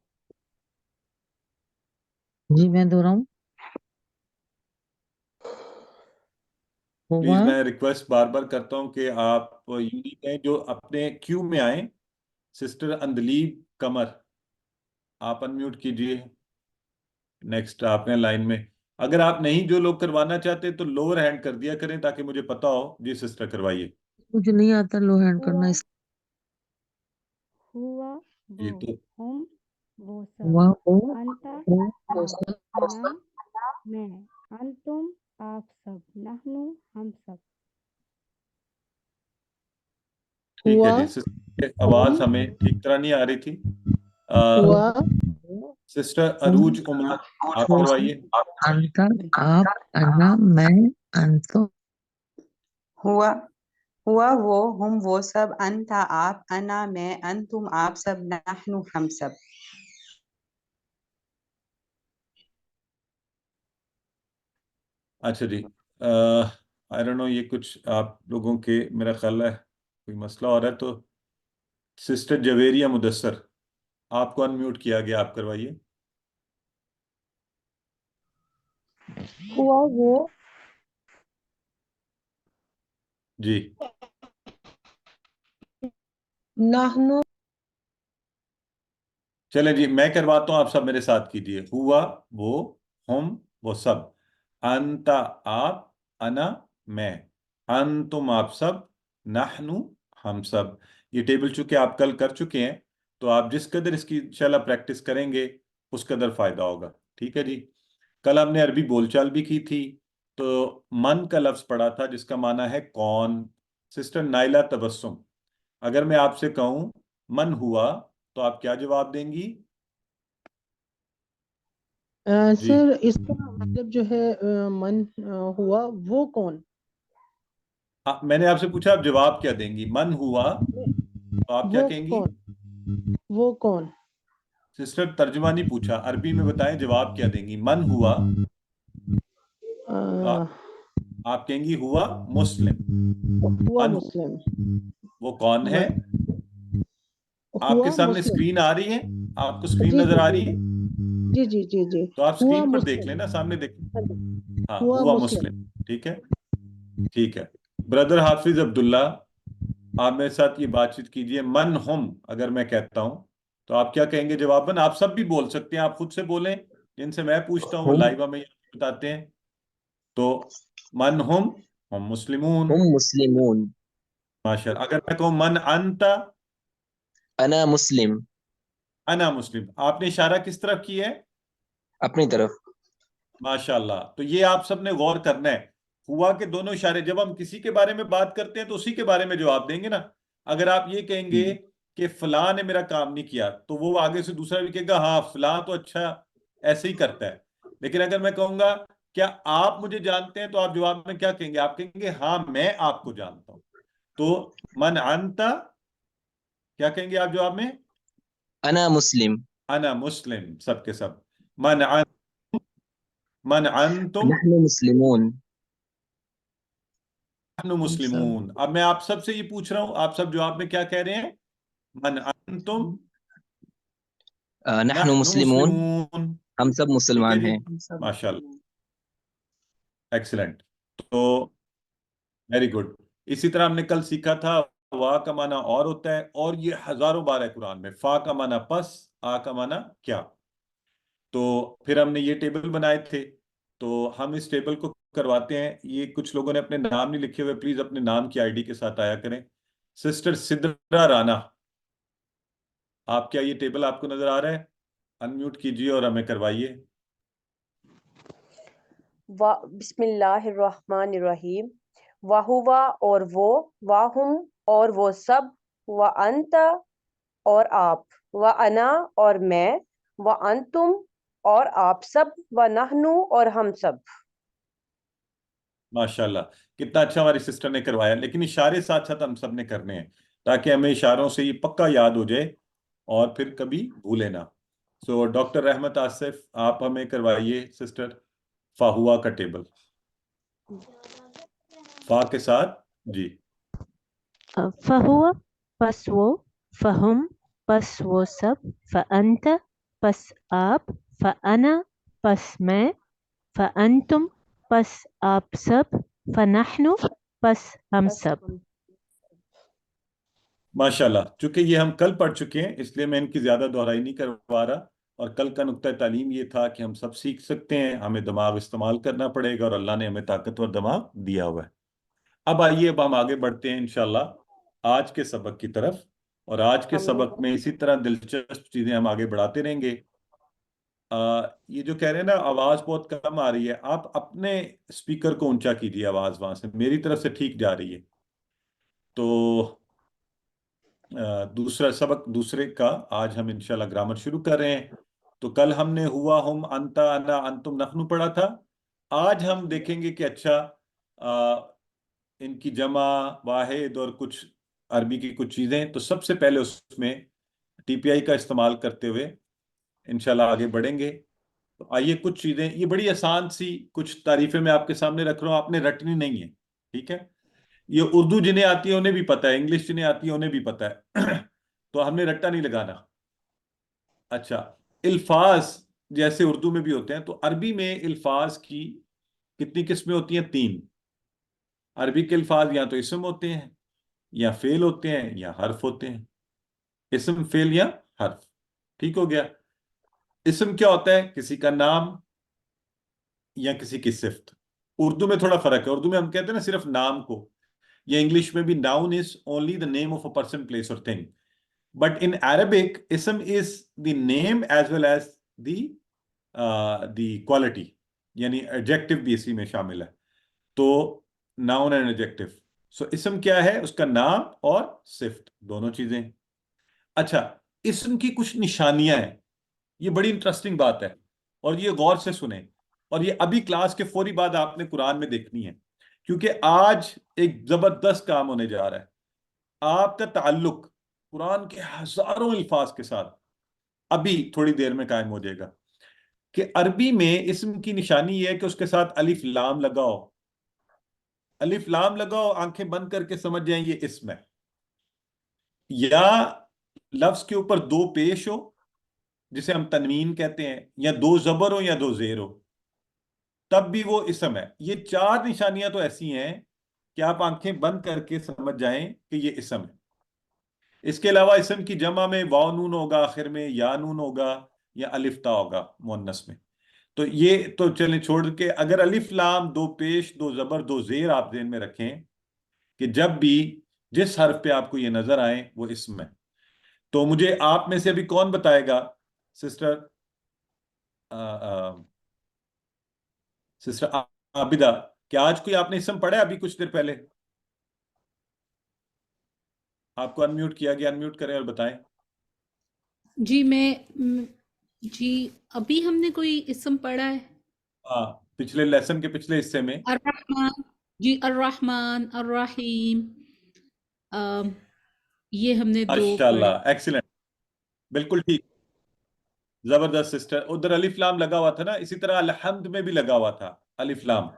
جی میں دو رہا ہوں۔ پلیز ہوا میں ریکویسٹ بار بار کرتا ہوں کہ آپ یونیک ہیں جو اپنے کیو میں آئیں۔ سسٹر اندلیب قمر، آپ انمیوٹ کیجئے، نیکسٹ آپ ہیں لائن میں۔ اگر آپ نہیں جو لوگ کروانا چاہتے تو لوور ہینڈ کر دیا کریں تاکہ مجھے پتا ہو۔ جی سسٹر کروائیے۔ مجھے نہیں آتا لو ہینڈ کرنا، ہوا اس ہوا جی وہ تو ہم وہ سب ہوا ہو انتا ہو آپ انا میں انتم آپ سب نحنو ہم سب۔ ٹھیک ہے ہوا جی سسٹر، آواز ہمیں ٹھیک طرح نہیں آ رہی تھی۔ ہوا سسٹر ہم عروج عمر، آپ وہ کروائیے۔ انتا آپ انا میں انتم ہوا ہوا وہ ہم وہ سب انتا آپ انا میں انتم آپ سب نحنو ہم سب۔ اچھا جی، آئی ڈونٹ نو، یہ کچھ آپ لوگوں کے میرا خیال ہے کوئی مسئلہ ہو رہا ہے۔ تو سسٹر جویریہ مدثر، آپ کو انمیوٹ کیا گیا، آپ کروائیے۔ ہوا وہ جی نحنو چلیں جی، میں کرواتا ہوں، آپ سب میرے ساتھ کیجئے۔ ہوا وہ ہم وہ سب، انتا آپ انا میں، انتم آپ سب، نحنو ہم سب۔ یہ ٹیبل چونکہ آپ کل کر چکے ہیں تو آپ جس قدر اس کی انشاءاللہ پریکٹس کریں گے اس قدر فائدہ ہوگا۔ ٹھیک ہے جی، کل ہم نے عربی بول چال بھی کی تھی، تو من کا لفظ پڑھا تھا جس کا معنی ہے کون۔ سسٹر نائلہ تبسم، اگر میں آپ سے کہوں من ہوا تو آپ کیا جواب دیں گی؟ جی سر اس کا مطلب جو ہے من ہوا وہ کون؟ میں نے آپ سے پوچھا آپ جواب کیا دیں گی؟ من ہوا تو آپ کیا وہ کہیں گی؟ کون؟ وہ کون؟ سسٹر ترجمہ نہیں پوچھا، عربی میں بتائیں جواب کیا دیں گی؟ من ہوا تو آ، آپ کہیں گی ہوا مسلم۔ ہوا من مسلم، وہ کون ہے؟ آپ کے ہوا سامنے مسلم، اسکرین آ رہی ہے؟ آپ کو اسکرین جی نظر جی آ جی رہی ہے؟ جی جی جی جی تو آپ ہوا اسکرین پر دیکھ مسلم، لیں نا، سامنے دیکھ لیں۔ ہاں ہوا ہوا مسلم۔ مسلم، ٹھیک ہے ٹھیک ہے۔ بردر حافظ عبداللہ، آپ میرے ساتھ یہ بات چیت کیجئے۔ من ہم اگر میں کہتا ہوں تو آپ کیا کہیں گے جواباً؟ آپ سب بھی بول سکتے ہیں، آپ خود سے بولیں، جن سے میں پوچھتا ہوں وہ ہم لائیو ہمیں بتاتے ہیں۔ تو من ہم مسلمون، ہم مسلمون، ماشاء اللہ۔ اگر میں کہوں من انتا، انا مسلم، انا مسلم، آپ نے اشارہ کس طرف کی ہے؟ اپنی طرف۔ ماشاء اللہ۔ تو یہ آپ سب نے غور کرنا ہے، ہوا کے دونوں اشارے، جب ہم کسی کے بارے میں بات کرتے ہیں تو اسی کے بارے میں جواب دیں گے نا۔ اگر آپ یہ کہیں گے کہ فلاں نے میرا کام نہیں کیا تو وہ آگے سے دوسرا بھی کہے گا ہاں فلاں تو اچھا ایسے ہی کرتا ہے۔ لیکن اگر میں کہوں گا کیا آپ مجھے جانتے ہیں تو آپ جواب میں کیا کہیں گے؟ آپ کہیں گے ہاں میں آپ کو جانتا ہوں۔ تو من انتا کیا کہیں گے آپ جواب میں؟ انا مسلم، انا مسلم، سب کے سب۔ من من انتم نحن مسلمون، نحن ہم سب مسلمون۔ اب میں آپ سب سے یہ پوچھ رہا ہوں، آپ سب جواب میں کیا کہہ رہے ہیں؟ من انتم نحن نحن مسلمون، مسلمون۔ ہم سب ٹھیک ہے مسلمان جی، ہیں۔ ہم سب ماشاء اللہ، ایکسلنٹ۔ تو ویری گڈ۔ اسی طرح ہم نے کل سیکھا تھا وا کا معنی اور ہوتا ہے، اور یہ ہزاروں بار ہے قرآن میں۔ فا کا معنی پس، آ کا معنی کیا۔ تو پھر ہم نے یہ ٹیبل بنائے تھے، تو ہم اس ٹیبل کو کرواتے ہیں۔ یہ کچھ لوگوں نے اپنے نام نہیں لکھے ہوئے، پلیز اپنے نام کی آئی ڈی کے ساتھ آیا کریں۔ سسٹر سدرا رانا، آپ کیا یہ ٹیبل آپ کو نظر آ رہا ہے؟ انمیوٹ کیجئے اور ہمیں کروائیے۔ بسم اللہ الرحمن الرحیم، وہوا اور وہ، واہم اور وہ سب، وانت اور آپ، وانا اور میں، وانتم اور آپ سب، ونحنو اور ہم سب۔ ماشاءاللہ، کتنا اچھا ہماری سسٹر نے کروایا، لیکن اشارے ساتھ ساتھ ہم سب نے کرنے ہیں تاکہ ہمیں اشاروں سے یہ پکا یاد ہو جائے اور پھر کبھی بھولے نہ۔ سو ڈاکٹر رحمت آصف، آپ ہمیں کروائیے سسٹر فاہوا کا ٹیبل، فا کے ساتھ جی۔ فہو پس وہ، فہم پس وہ سب، فانت پس آپ، فانا پس میں، فانتم پس آپ سب، فنحن پس ہم سب۔ ماشاءاللہ، چونکہ یہ ہم کل پڑھ چکے ہیں اس لیے میں ان کی زیادہ دہرائی نہیں کروا رہا، اور کل کا نقطہ تعلیم یہ تھا کہ ہم سب سیکھ سکتے ہیں، ہمیں دماغ استعمال کرنا پڑے گا، اور اللہ نے ہمیں طاقتور دماغ دیا ہوا ہے۔ اب آئیے، اب ہم آگے بڑھتے ہیں انشاءاللہ آج کے سبق کی طرف، اور آج کے سبق میں اسی طرح دلچسپ چیزیں ہم آگے بڑھاتے رہیں گے۔ یہ جو کہہ رہے ہیں نا آواز بہت کم آ رہی ہے، آپ اپنے اسپیکر کو اونچا کیجیے، آواز وہاں سے میری طرف سے ٹھیک جا رہی ہے۔ تو دوسرا سبق دوسرے کا آج ہم انشاءاللہ گرامر شروع کر رہے ہیں۔ تو کل ہم نے ہوا، ہم، انتا، انا، انتم، نحنو پڑھا تھا۔ آج ہم دیکھیں گے کہ اچھا ان کی جمع، واحد اور کچھ عربی کی کچھ چیزیں، تو سب سے پہلے اس میں ٹی پی آئی کا استعمال کرتے ہوئے انشاءاللہ آگے بڑھیں گے۔ تو آئیے کچھ چیزیں، یہ بڑی آسان سی کچھ تعریفیں میں آپ کے سامنے رکھ رہا ہوں، آپ نے رٹنی نہیں ہے، ٹھیک ہے؟ یہ اردو جنہیں آتی ہے انہیں بھی پتہ ہے، انگلش جنہیں آتی ہے انہیں بھی پتہ ہے تو ہم نے رٹا نہیں لگانا۔ اچھا، الفاظ جیسے اردو میں بھی ہوتے ہیں، تو عربی میں الفاظ کی کتنی قسمیں ہوتی ہیں؟ 3۔ عربی کے الفاظ یا تو اسم ہوتے ہیں، یا فعل ہوتے ہیں، یا حرف ہوتے ہیں۔ اسم، فعل یا حرف، ٹھیک ہو گیا؟ اسم کیا ہوتا ہے؟ کسی کا نام یا کسی کی صفت۔ اردو میں تھوڑا فرق ہے، اردو میں ہم کہتے ہیں نا صرف نام کو، یا انگلش میں بھی noun is only the name of a person, place or thing. But in Arabic, ism is the name as well as the quality. یعنی adjective بھی اسی میں شامل ہے۔ تو noun and adjective. So اسم کیا ہے؟ اس کا نام اور صفت، دونوں چیزیں۔ اچھا، اسم کی کچھ نشانیاں ہیں، یہ بڑی انٹرسٹنگ بات ہے، اور یہ غور سے سنیں، اور یہ ابھی کلاس کے فوری بعد آپ نے قرآن میں دیکھنی ہے، کیونکہ آج ایک زبردست کام ہونے جا رہا ہے۔ آپ کا تعلق قرآن کے ہزاروں الفاظ کے ساتھ ابھی تھوڑی دیر میں قائم ہو جائے گا، کہ عربی میں اسم کی نشانی یہ ہے کہ اس کے ساتھ الف لام لگاؤ، الف لام لگاؤ، آنکھیں بند کر کے سمجھ جائیں یہ اسم ہے، یا لفظ کے اوپر 2 پیش ہو جسے ہم تنوین کہتے ہیں، یا 2 زبر ہو یا 2 زیر ہو، تب بھی وہ اسم ہے۔ یہ 4 نشانیاں تو ایسی ہیں کہ آپ آنکھیں بند کر کے سمجھ جائیں کہ یہ اسم ہے۔ اس کے علاوہ اسم کی جمع میں واو نون ہوگا آخر میں، یا نون ہوگا، یا الف تا ہوگا مؤنث میں۔ تو یہ تو چلیں چھوڑ کے، اگر الف لام 2 پیش 2 زبر 2 زیر آپ ذہن میں رکھیں کہ جب بھی جس حرف پہ آپ کو یہ نظر آئیں وہ اسم ہے۔ تو مجھے آپ میں سے ابھی کون بتائے گا، سسٹر سسٹر عابدہ، کیا آج کوئی آپ نے اسم پڑھا ہے ابھی کچھ دیر پہلے؟ آپ کو انمیوٹ کیا گیا، انمیوٹ کریں اور بتائیں۔ جی ابھی ہم نے کوئی اسم پڑھا ہے؟ ہاں، پچھلے لیسن کے پچھلے حصے میں الرحمن، جی الرحمن الرحیم، یہ ہم نے 2 ماشاءاللہ، ایکسیلنٹ، بالکل ٹھیک، زبردست سسٹر۔ ادھر الف لام لگا ہوا تھا نا، اسی طرح الحمد میں بھی لگا ہوا تھا الف لام۔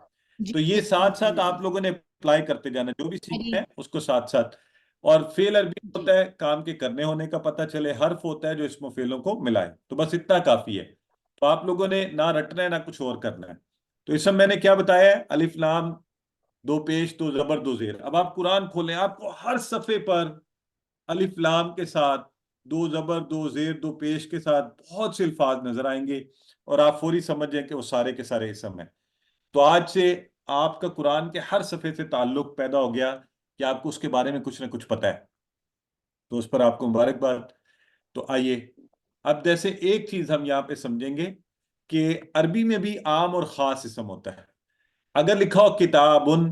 تو یہ ساتھ ساتھ آپ لوگوں نے اپلائی کرتے جانا، جو بھی سیکھنا ہے اس کو ساتھ ساتھ۔ اور فعل عربی ہوتا ہے کام کے کرنے ہونے کا پتہ چلے، حرف ہوتا ہے جو اسم و فعلوں کو ملائے، تو بس اتنا کافی ہے۔ تو آپ لوگوں نے نہ رٹنا ہے نہ کچھ اور کرنا ہے۔ تو اسم میں نے کیا بتایا ہے؟ الف لام 2 پیش 2 زبر 2 زیر۔ اب آپ قرآن کھولیں، آپ کو ہر صفحے پر الف لام کے ساتھ 2 زبر 2 زیر 2 پیش کے ساتھ بہت سے الفاظ نظر آئیں گے، اور آپ فوری سمجھ جائیں کہ وہ سارے کے سارے اسم ہیں۔ تو آج سے آپ کا قرآن کے ہر صفحے سے تعلق پیدا ہو گیا کہ آپ کو اس کے بارے میں کچھ نہ کچھ پتہ ہے، تو اس پر آپ کو مبارکباد۔ تو آئیے اب جیسے ایک چیز ہم یہاں پہ سمجھیں گے کہ عربی میں بھی عام اور خاص اسم ہوتا ہے۔ اگر لکھا ہو کتابن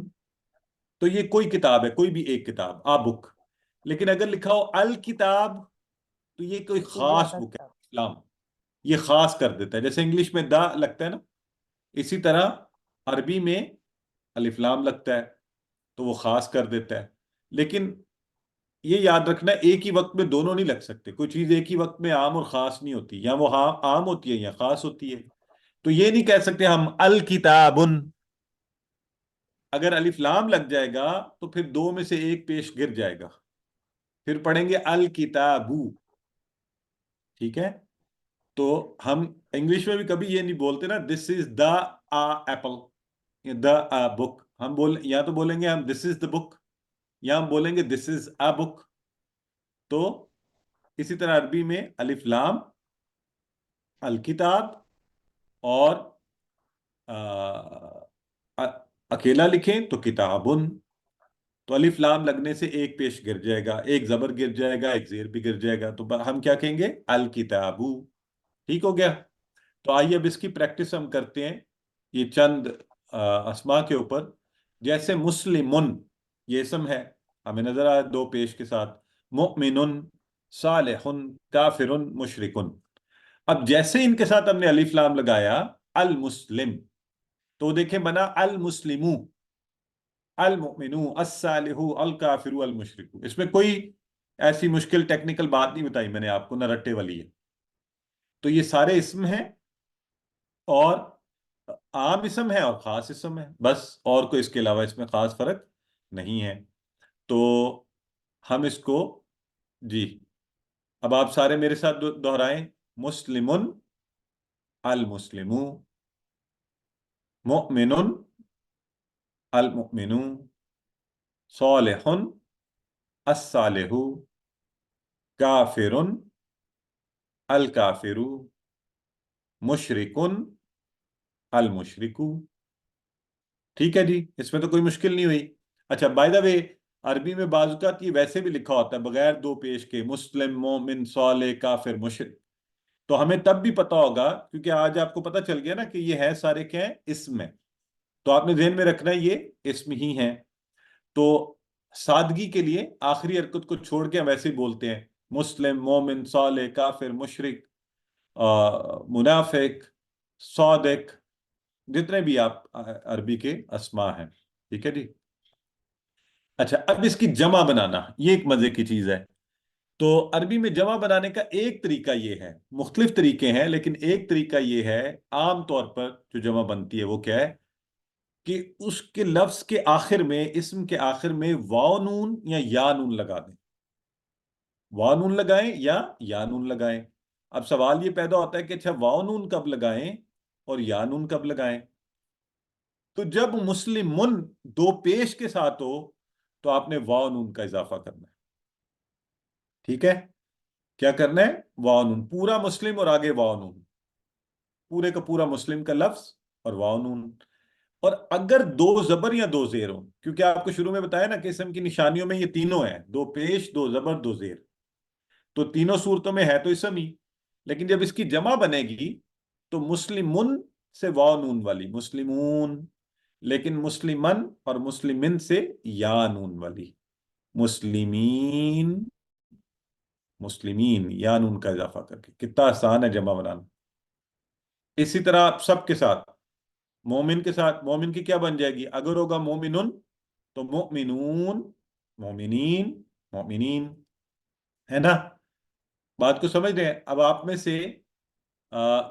تو یہ کوئی کتاب ہے، کوئی بھی ایک کتاب، آ بک. لیکن اگر لکھا ہو الکتاب تو یہ کوئی خاص بک ہے، اسلام یہ خاص کر دیتا ہے. جیسے انگلش میں دا لگتا ہے نا، اسی طرح عربی میں الف لام لگتا ہے تو وہ خاص کر دیتا ہے. لیکن یہ یاد رکھنا ایک ہی وقت میں دونوں نہیں لگ سکتے. کوئی چیز ایک ہی وقت میں عام اور خاص نہیں ہوتی، یا وہ عام ہوتی ہے یا خاص ہوتی ہے. تو یہ نہیں کہہ سکتے ہم الکتابن. اگر الف لام لگ جائے گا تو پھر دو میں سے ایک پیش گر جائے گا، پھر پڑھیں گے الکتابو. ٹھیک ہے؟ تو ہم انگلش میں بھی کبھی یہ نہیں بولتے نا دس از دا ایپل، دا بک. ہم یا تو بولیں گے ہم دس از دا بک، یا ہم بولیں گے دس از اے بک. تو اسی طرح عربی میں الف لام الکتاب اور اکیلا لکھیں تو کتابن، تو الف لام لگنے سے ایک پیش گر جائے گا، ایک زبر گر جائے گا، ایک زیر بھی گر جائے گا، تو ہم کیا کہیں گے الکتابو. ٹھیک ہو گیا؟ تو آئیے اب اس کی پریکٹس ہم کرتے ہیں یہ چند اسما کے اوپر. جیسے مسلمن یہ اسم ہے، ہمیں نظر آیا دو پیش کے ساتھ. مؤمن، صالح، کافر، مشرکن. اب جیسے ان کے ساتھ ہم نے الف لام لگایا المسلم تو دیکھیں بنا المسلمو، المؤمنو، الصالح، الکافر، المشرک. اس میں کوئی ایسی مشکل ٹیکنیکل بات نہیں بتائی میں نے آپ کو، نہ رٹے والی ہے. تو یہ سارے اسم ہیں، اور عام اسم ہے اور خاص اسم ہے بس، اور کوئی اس کے علاوہ اس میں خاص فرق نہیں ہے. تو ہم اس کو جی اب آپ سارے میرے ساتھ دہرائیں. مسلمن، المسلمو، مؤمن، المؤمنو، صالح، الصالح، کافر، الکافر، مشرک، المشرک. ٹھیک ہے جی، اس میں تو کوئی مشکل نہیں ہوئی. اچھا بائی دا وے، عربی میں بعض اوقات یہ ویسے بھی لکھا ہوتا ہے بغیر دو پیش کے، مسلم، مومن، صالح، کافر، مشرک. تو ہمیں تب بھی پتا ہوگا کیونکہ آج آپ کو پتا چل گیا نا کہ یہ ہے سارے کیا ہیں، اسم ہے. تو آپ نے ذہن میں رکھنا ہے یہ اسم ہی ہیں. تو سادگی کے لیے آخری حرکت کو چھوڑ کے ہم ویسے ہی بولتے ہیں مسلم، مومن، صالح، کافر، مشرک، منافق، صادق، جتنے بھی آپ عربی کے اسما ہیں. ٹھیک ہے جی. اچھا اب اس کی جمع بنانا یہ ایک مزے کی چیز ہے. تو عربی میں جمع بنانے کا ایک طریقہ یہ ہے، مختلف طریقے ہیں لیکن ایک طریقہ یہ ہے عام طور پر جو جمع بنتی ہے وہ کیا ہے کہ اس کے لفظ کے آخر میں، اسم کے آخر میں واو نون یا یا نون لگا دیں. واو نون لگائیں یا نون لگائیں. اب سوال یہ پیدا ہوتا ہے کہ اچھا واو نون کب لگائیں اور یا نون کب لگائیں؟ تو جب مسلمن دو پیش کے ساتھ ہو تو آپ نے واو نون کا اضافہ کرنا ہے. ٹھیک ہے؟ کیا کرنا ہے؟ واو نون، پورا مسلم اور آگے واو نون، پورے کا پورا مسلم کا لفظ اور واو نون. اور اگر دو زبر یا دو زیر ہوں، کیونکہ آپ کو شروع میں بتایا نا کہ اسم کی نشانیوں میں یہ تینوں ہیں، دو پیش، دو زبر، دو زیر، تو تینوں صورتوں میں ہے تو اسم ہی. لیکن جب اس کی جمع بنے گی تو مسلمن سے واو نون والی مسلمون، لیکن مسلمن اور مسلمن سے یا نون والی مسلمین، مسلمین، یا نون کا اضافہ کر کے. کتنا آسان ہے جمع بنانا. اسی طرح سب کے ساتھ، مومن کے ساتھ، مومن کی کیا بن جائے گی؟ اگر ہوگا مومنن تو مؤمنون، مومنین، مومنین، ہے نا؟ بات کو سمجھ رہے ہیں؟ اب آپ میں سے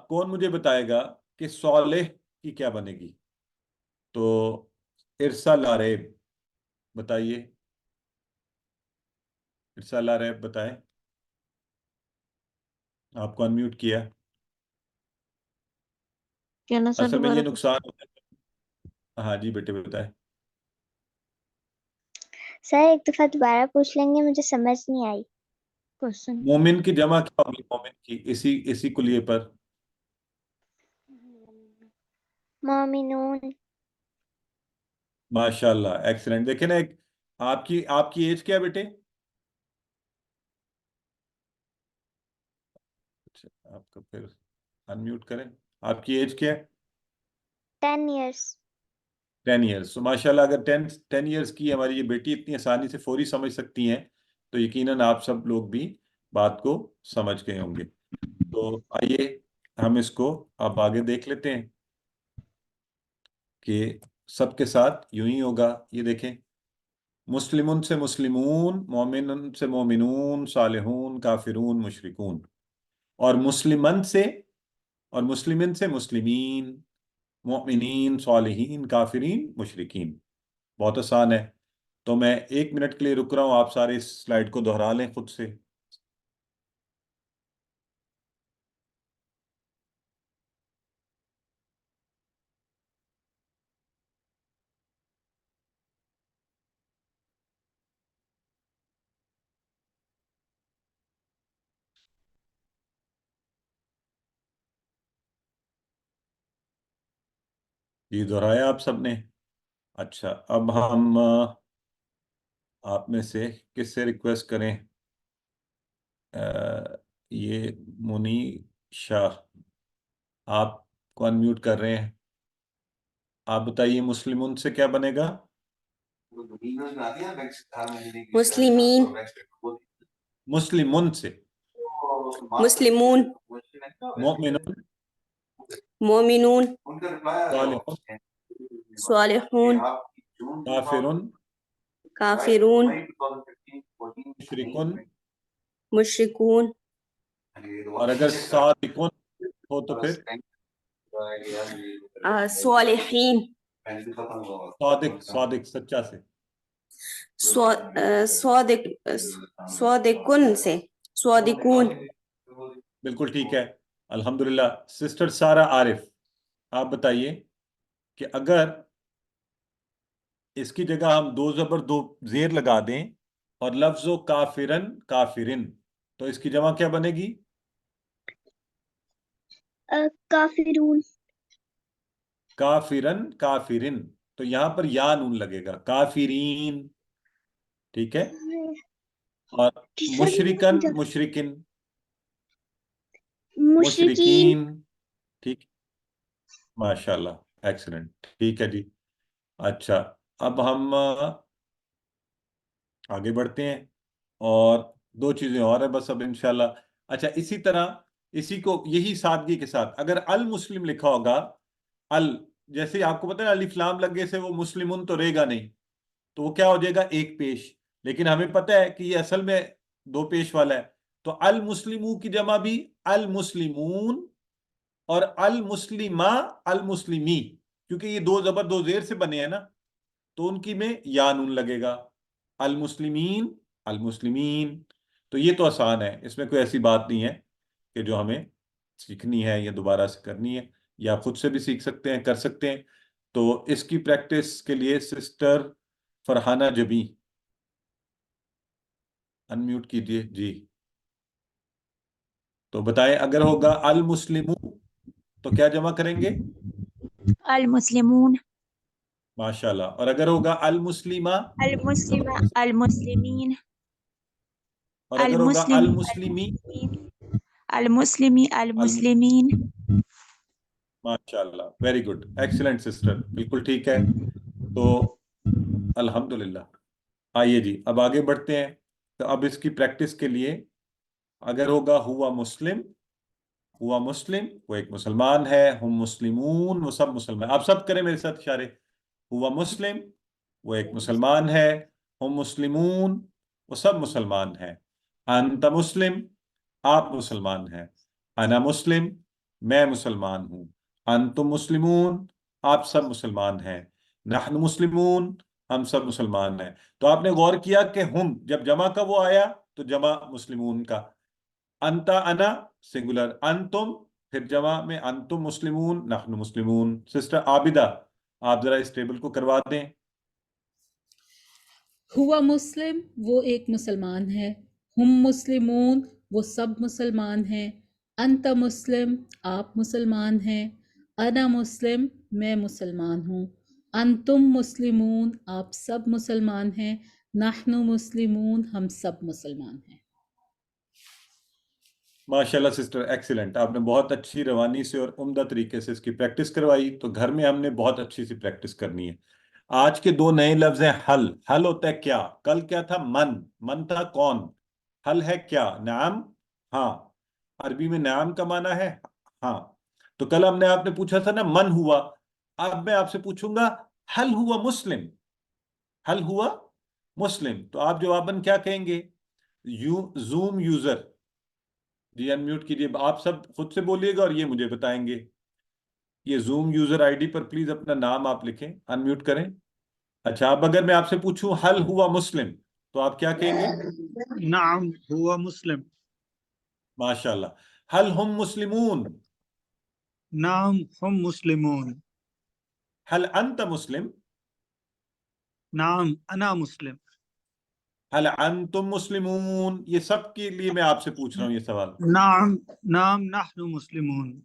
کون مجھے بتائے گا کہ صالح کی کیا بنے گی؟ تو ارسل ریب بتائیے، ارسل ریب بتائیں. آپ کو انمیوٹ کیا. کیا نا سر اصل میں دوبارہ یہ نقصان ہوتا ہے. ہاں جی بیٹے بتائیں. سر ایک دفعہ دوبارہ پوچھ لیں گے، مجھے سمجھ نہیں آئی کوشچن. مومن کی جمع کیا ہوگی؟ مومن کی اسی کلیے پر مومنون. ماشاء اللہ، ایکسلنٹ. دیکھیں نا ایک آپ کی ایج کیا ہے بیٹے؟ اچھا آپ کا پھر انمیوٹ کریں. آپ کی ایج کیا ہے؟ 10 years. 10 ایئرس. تو ماشاءاللہ اگر 10 ایئرس کی ہماری یہ بیٹی اتنی آسانی سے فوری سمجھ سکتی ہیں تو یقیناً آپ سب لوگ بھی بات کو سمجھ گئے ہوں گے. تو آئیے ہم اس کو اب آگے دیکھ لیتے ہیں کہ سب کے ساتھ یوں ہی ہوگا. یہ دیکھیں، مسلمون سے مسلمون، مومنون سے مومنون، صالحون، کافرون، مشرکون. اور مسلمن سے اور مسلمن سے مسلمین، مؤمنین، صالحین، کافرین، مشرکین. بہت آسان ہے. تو میں 1 منٹ کے لیے رک رہا ہوں، آپ سارے اس سلائیڈ کو دہرا لیں خود سے. یہ دہرایا آپ سب نے؟ اچھا، اب ہم آپ میں سے کس سے ریکویسٹ کریں؟ یہ منی شاہ آپ کو انمیوٹ کر رہے ہیں. آپ بتائیے مسلمون سے کیا بنے گا؟ مسلمین. مسلمون سے مسلمون. مؤمنون، مومنون. صالحون، صالحون. کافرون، کافرون. مشرکون. مشرکون. اور اگر صادقون ہو تو پھر صالحین. صادق، صادق سچا سے. صادق. صادقن سے صادقون. بالکل ٹھیک ہے، الحمدللہ. سسٹر سارا عارف، آپ بتائیے کہ اگر اس کی جگہ ہم 2 زبر 2 زیر لگا دیں اور لفظ و کافرن کافرن، تو اس کی جمع کیا بنے گی؟ کافرون. کافرن کافرن. تو یہاں پر یا نون لگے گا، کافرین. ٹھیک ہے. اور مشرکن مشرکن، مشرکین. مشرکین. ٹھیک، ماشاءاللہ، ایکسلنٹ. ٹھیک ہے جی. اچھا، اب ہم آگے بڑھتے ہیں اور 2 چیزیں اور ہیں بس اب انشاءاللہ. اچھا، اسی طرح اسی کو یہی سادگی کے ساتھ اگر المسلم لکھا ہوگا، جیسے آپ کو پتہ ہے الف لام لگے سے وہ مسلمون تو رہے گا نہیں، تو وہ کیا ہو جائے گا؟ 1 پیش. لیکن ہمیں پتہ ہے کہ یہ اصل میں 2 پیش والا ہے. تو المسلمو کی جمع بھی المسلمون، اور المسلمہ المسلمی، کیونکہ یہ 2 زبر 2 زیر سے بنے ہیں نا، تو ان کی میں یا نون لگے گا. المسلمین المسلمین. تو یہ تو آسان ہے، اس میں کوئی ایسی بات نہیں ہے کہ جو ہمیں سیکھنی ہے یا دوبارہ سے کرنی ہے، یا خود سے بھی سیکھ سکتے ہیں، کر سکتے ہیں. تو اس کی پریکٹس کے لیے سسٹر فرحانہ جبی انمیوٹ کیجئے جی. تو بتائیں، اگر ہوگا المسلمو تو کیا جمع کریں گے؟ المسلمون. ماشاءاللہ. اور اگر ہوگا المسلمہ؟ المسلمین. اور اگر ہوگا المسلمی؟ المسلمین. ماشاءاللہ، ویری گڈ، ایکسلنٹ سسٹر، بالکل ٹھیک ہے. تو الحمدللہ. آئیے جی اب آگے بڑھتے ہیں. تو اب اس کی پریکٹس کے لیے اگر ہوگا ہوا مسلم، ہوا مسلم وہ ایک مسلمان ہے، ہم مسلمون وہ سب مسلمان. آپ سب کریں میرے ساتھ اشارے. ہوا مسلم وہ ایک مسلمان ہے، ہم مسلمون وہ سب مسلمان ہیں. انت مسلم آپ مسلمان ہیں، انا مسلم میں مسلمان ہوں، انتم مسلمون آپ سب مسلمان ہیں، نحن مسلمون ہم سب مسلمان ہیں. تو آپ نے غور کیا کہ ہم جب جمع کا وہ آیا تو جمع مسلمون کا، انتا انا سنگولر، انتم پھر جمع میں انتم مسلمون نحن مسلمون. سسٹر عابدہ آپ ذرا اس ٹیبل کو کروا دیں. ہوا مسلم وہ ایک مسلمان ہے، ہم مسلمون وہ سب مسلمان ہیں، انت مسلم آپ مسلمان ہیں، انا مسلم میں مسلمان ہوں، انتم مسلمون آپ سب مسلمان ہیں، نحن مسلمون ہم سب مسلمان ہیں. ماشاءاللہ سسٹر، ایکسیلنٹ. آپ نے بہت اچھی روانی سے اور عمدہ طریقے سے اس کی پریکٹس کروائی. تو گھر میں ہم نے بہت اچھی سی پریکٹس کرنی ہے. آج کے دو نئے لفظ ہیں حل. حل ہوتا ہے کیا. کل کیا تھا؟ من تھا کون. حل ہے کیا. نعم ہاں. عربی میں نعم کا معنی ہے ہاں. تو کل ہم نے آپ نے پوچھا تھا نا من ہوا. اب میں آپ سے پوچھوں گا حل ہوا مسلم. حل ہوا مسلم. تو آپ جواباً کیا کہیں گے؟ زوم یوزر جی انمیوٹ کیجیے. آپ سب خود سے بولیے گا اور یہ مجھے بتائیں گے. یہ zoom user I D per please اپنا نام آپ لکھیں, انمیوٹ کریں. اچھا, اب اگر میں آپ سے پوچھوں حل ہوا مسلم تو آپ کیا کہیں گے؟ نعم ہوا مسلم. ماشاءاللہ. حل ہم مسلمون. نعم ہم مسلمون. حل انت مسلم. نعم انا مسلم. حل انتم مسلمون. یہ سب کے لیے میں آپ سے پوچھ رہا ہوں یہ سوال. نعم نحن مسلمون.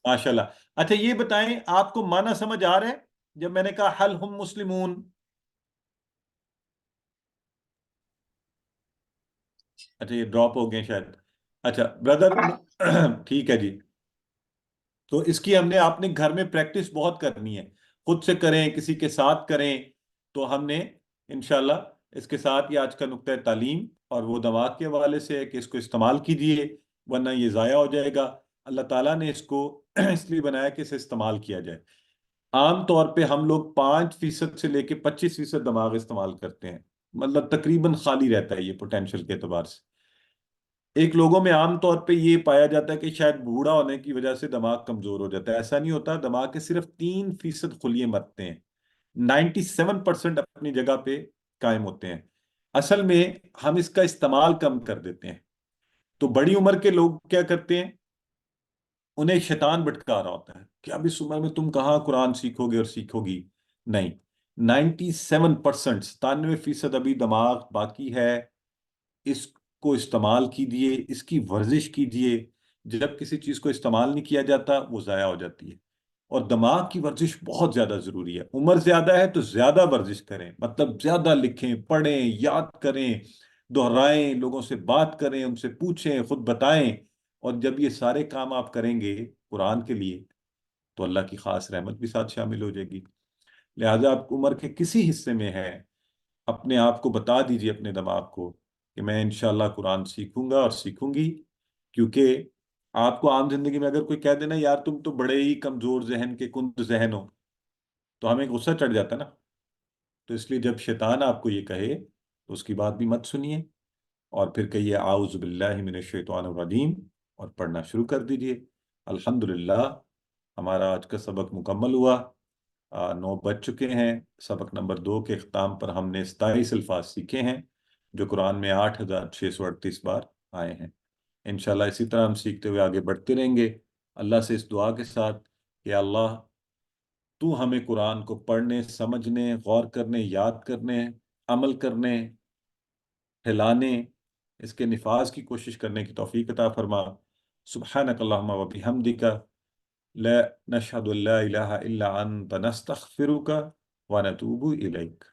ماشاءاللہ. اچھا یہ بتائیں آپ کو معنی سمجھ آ رہا ہے جب میں نے کہا حل ہم مسلمون؟ اچھا یہ ڈراپ ہو گئے شاید. اچھا بردر ٹھیک ہے جی. تو اس کی ہم نے آپ نے گھر میں پریکٹس بہت کرنی ہے. خود سے کریں, کسی کے ساتھ کریں. تو ہم نے انشاءاللہ اس کے ساتھ یہ آج کا نقطہ تعلیم اور وہ دماغ کے حوالے سے ہے کہ اس کو استعمال کیجئے ورنہ یہ ضائع ہو جائے گا. اللہ تعالیٰ نے اس کو اس لیے بنایا کہ اسے استعمال کیا جائے. عام طور پہ ہم لوگ 5% سے لے کے 25% دماغ استعمال کرتے ہیں. مطلب تقریباً خالی رہتا ہے یہ پوٹینشیل کے اعتبار سے. ایک لوگوں میں عام طور پہ یہ پایا جاتا ہے کہ شاید بوڑھا ہونے کی وجہ سے دماغ کمزور ہو جاتا ہے. ایسا نہیں ہوتا. دماغ کے صرف 3% خلیے مرتے ہیں. 97% اپنی جگہ پہ قائم ہوتے ہیں. اصل میں ہم اس کا استعمال کم کر دیتے ہیں. تو بڑی عمر کے لوگ کیا کرتے ہیں, انہیں شیطان بھٹکا رہا ہوتا ہے کہ اب اس عمر میں تم کہاں قرآن سیکھو گے اور سیکھو گی. نہیں, 97% ابھی دماغ باقی ہے. اس کو استعمال کیجیے, اس کی ورزش کیجیے. جب کسی چیز کو استعمال نہیں کیا جاتا وہ ضائع ہو جاتی ہے. اور دماغ کی ورزش بہت زیادہ ضروری ہے. عمر زیادہ ہے تو زیادہ ورزش کریں, مطلب زیادہ لکھیں, پڑھیں, یاد کریں, دہرائیں, لوگوں سے بات کریں, ان سے پوچھیں, خود بتائیں. اور جب یہ سارے کام آپ کریں گے قرآن کے لیے تو اللہ کی خاص رحمت بھی ساتھ شامل ہو جائے گی. لہٰذا آپ عمر کے کسی حصے میں ہے اپنے آپ کو بتا دیجئے, اپنے دماغ کو, کہ میں انشاءاللہ قرآن سیکھوں گا اور سیکھوں گی. کیونکہ آپ کو عام زندگی میں اگر کوئی کہہ دینا یار تم تو بڑے ہی کمزور ذہن کے کند ذہن ہو تو ہمیں غصہ چڑھ جاتا نا. تو اس لیے جب شیطان آپ کو یہ کہے تو اس کی بات بھی مت سنیے اور پھر کہیے اعوذ باللہ من الشیطان الرجیم اور پڑھنا شروع کر دیجئے. الحمدللہ ہمارا آج کا سبق مکمل ہوا. 9 بج چکے ہیں. سبق نمبر 2 کے اختتام پر ہم نے 27 الفاظ سیکھے ہیں جو قرآن میں 8638 بار آئے ہیں. انشاءاللہ اسی طرح ہم سیکھتے ہوئے آگے بڑھتے رہیں گے. اللہ سے اس دعا کے ساتھ کہ اللہ تو ہمیں قرآن کو پڑھنے, سمجھنے, غور کرنے, یاد کرنے, عمل کرنے, پھیلانے, اس کے نفاذ کی کوشش کرنے کی توفیق عطا فرما. سبحانک اللہم و بحمدک لا نشہد لا الہ الا انت نستغفرک ونتوب الیک.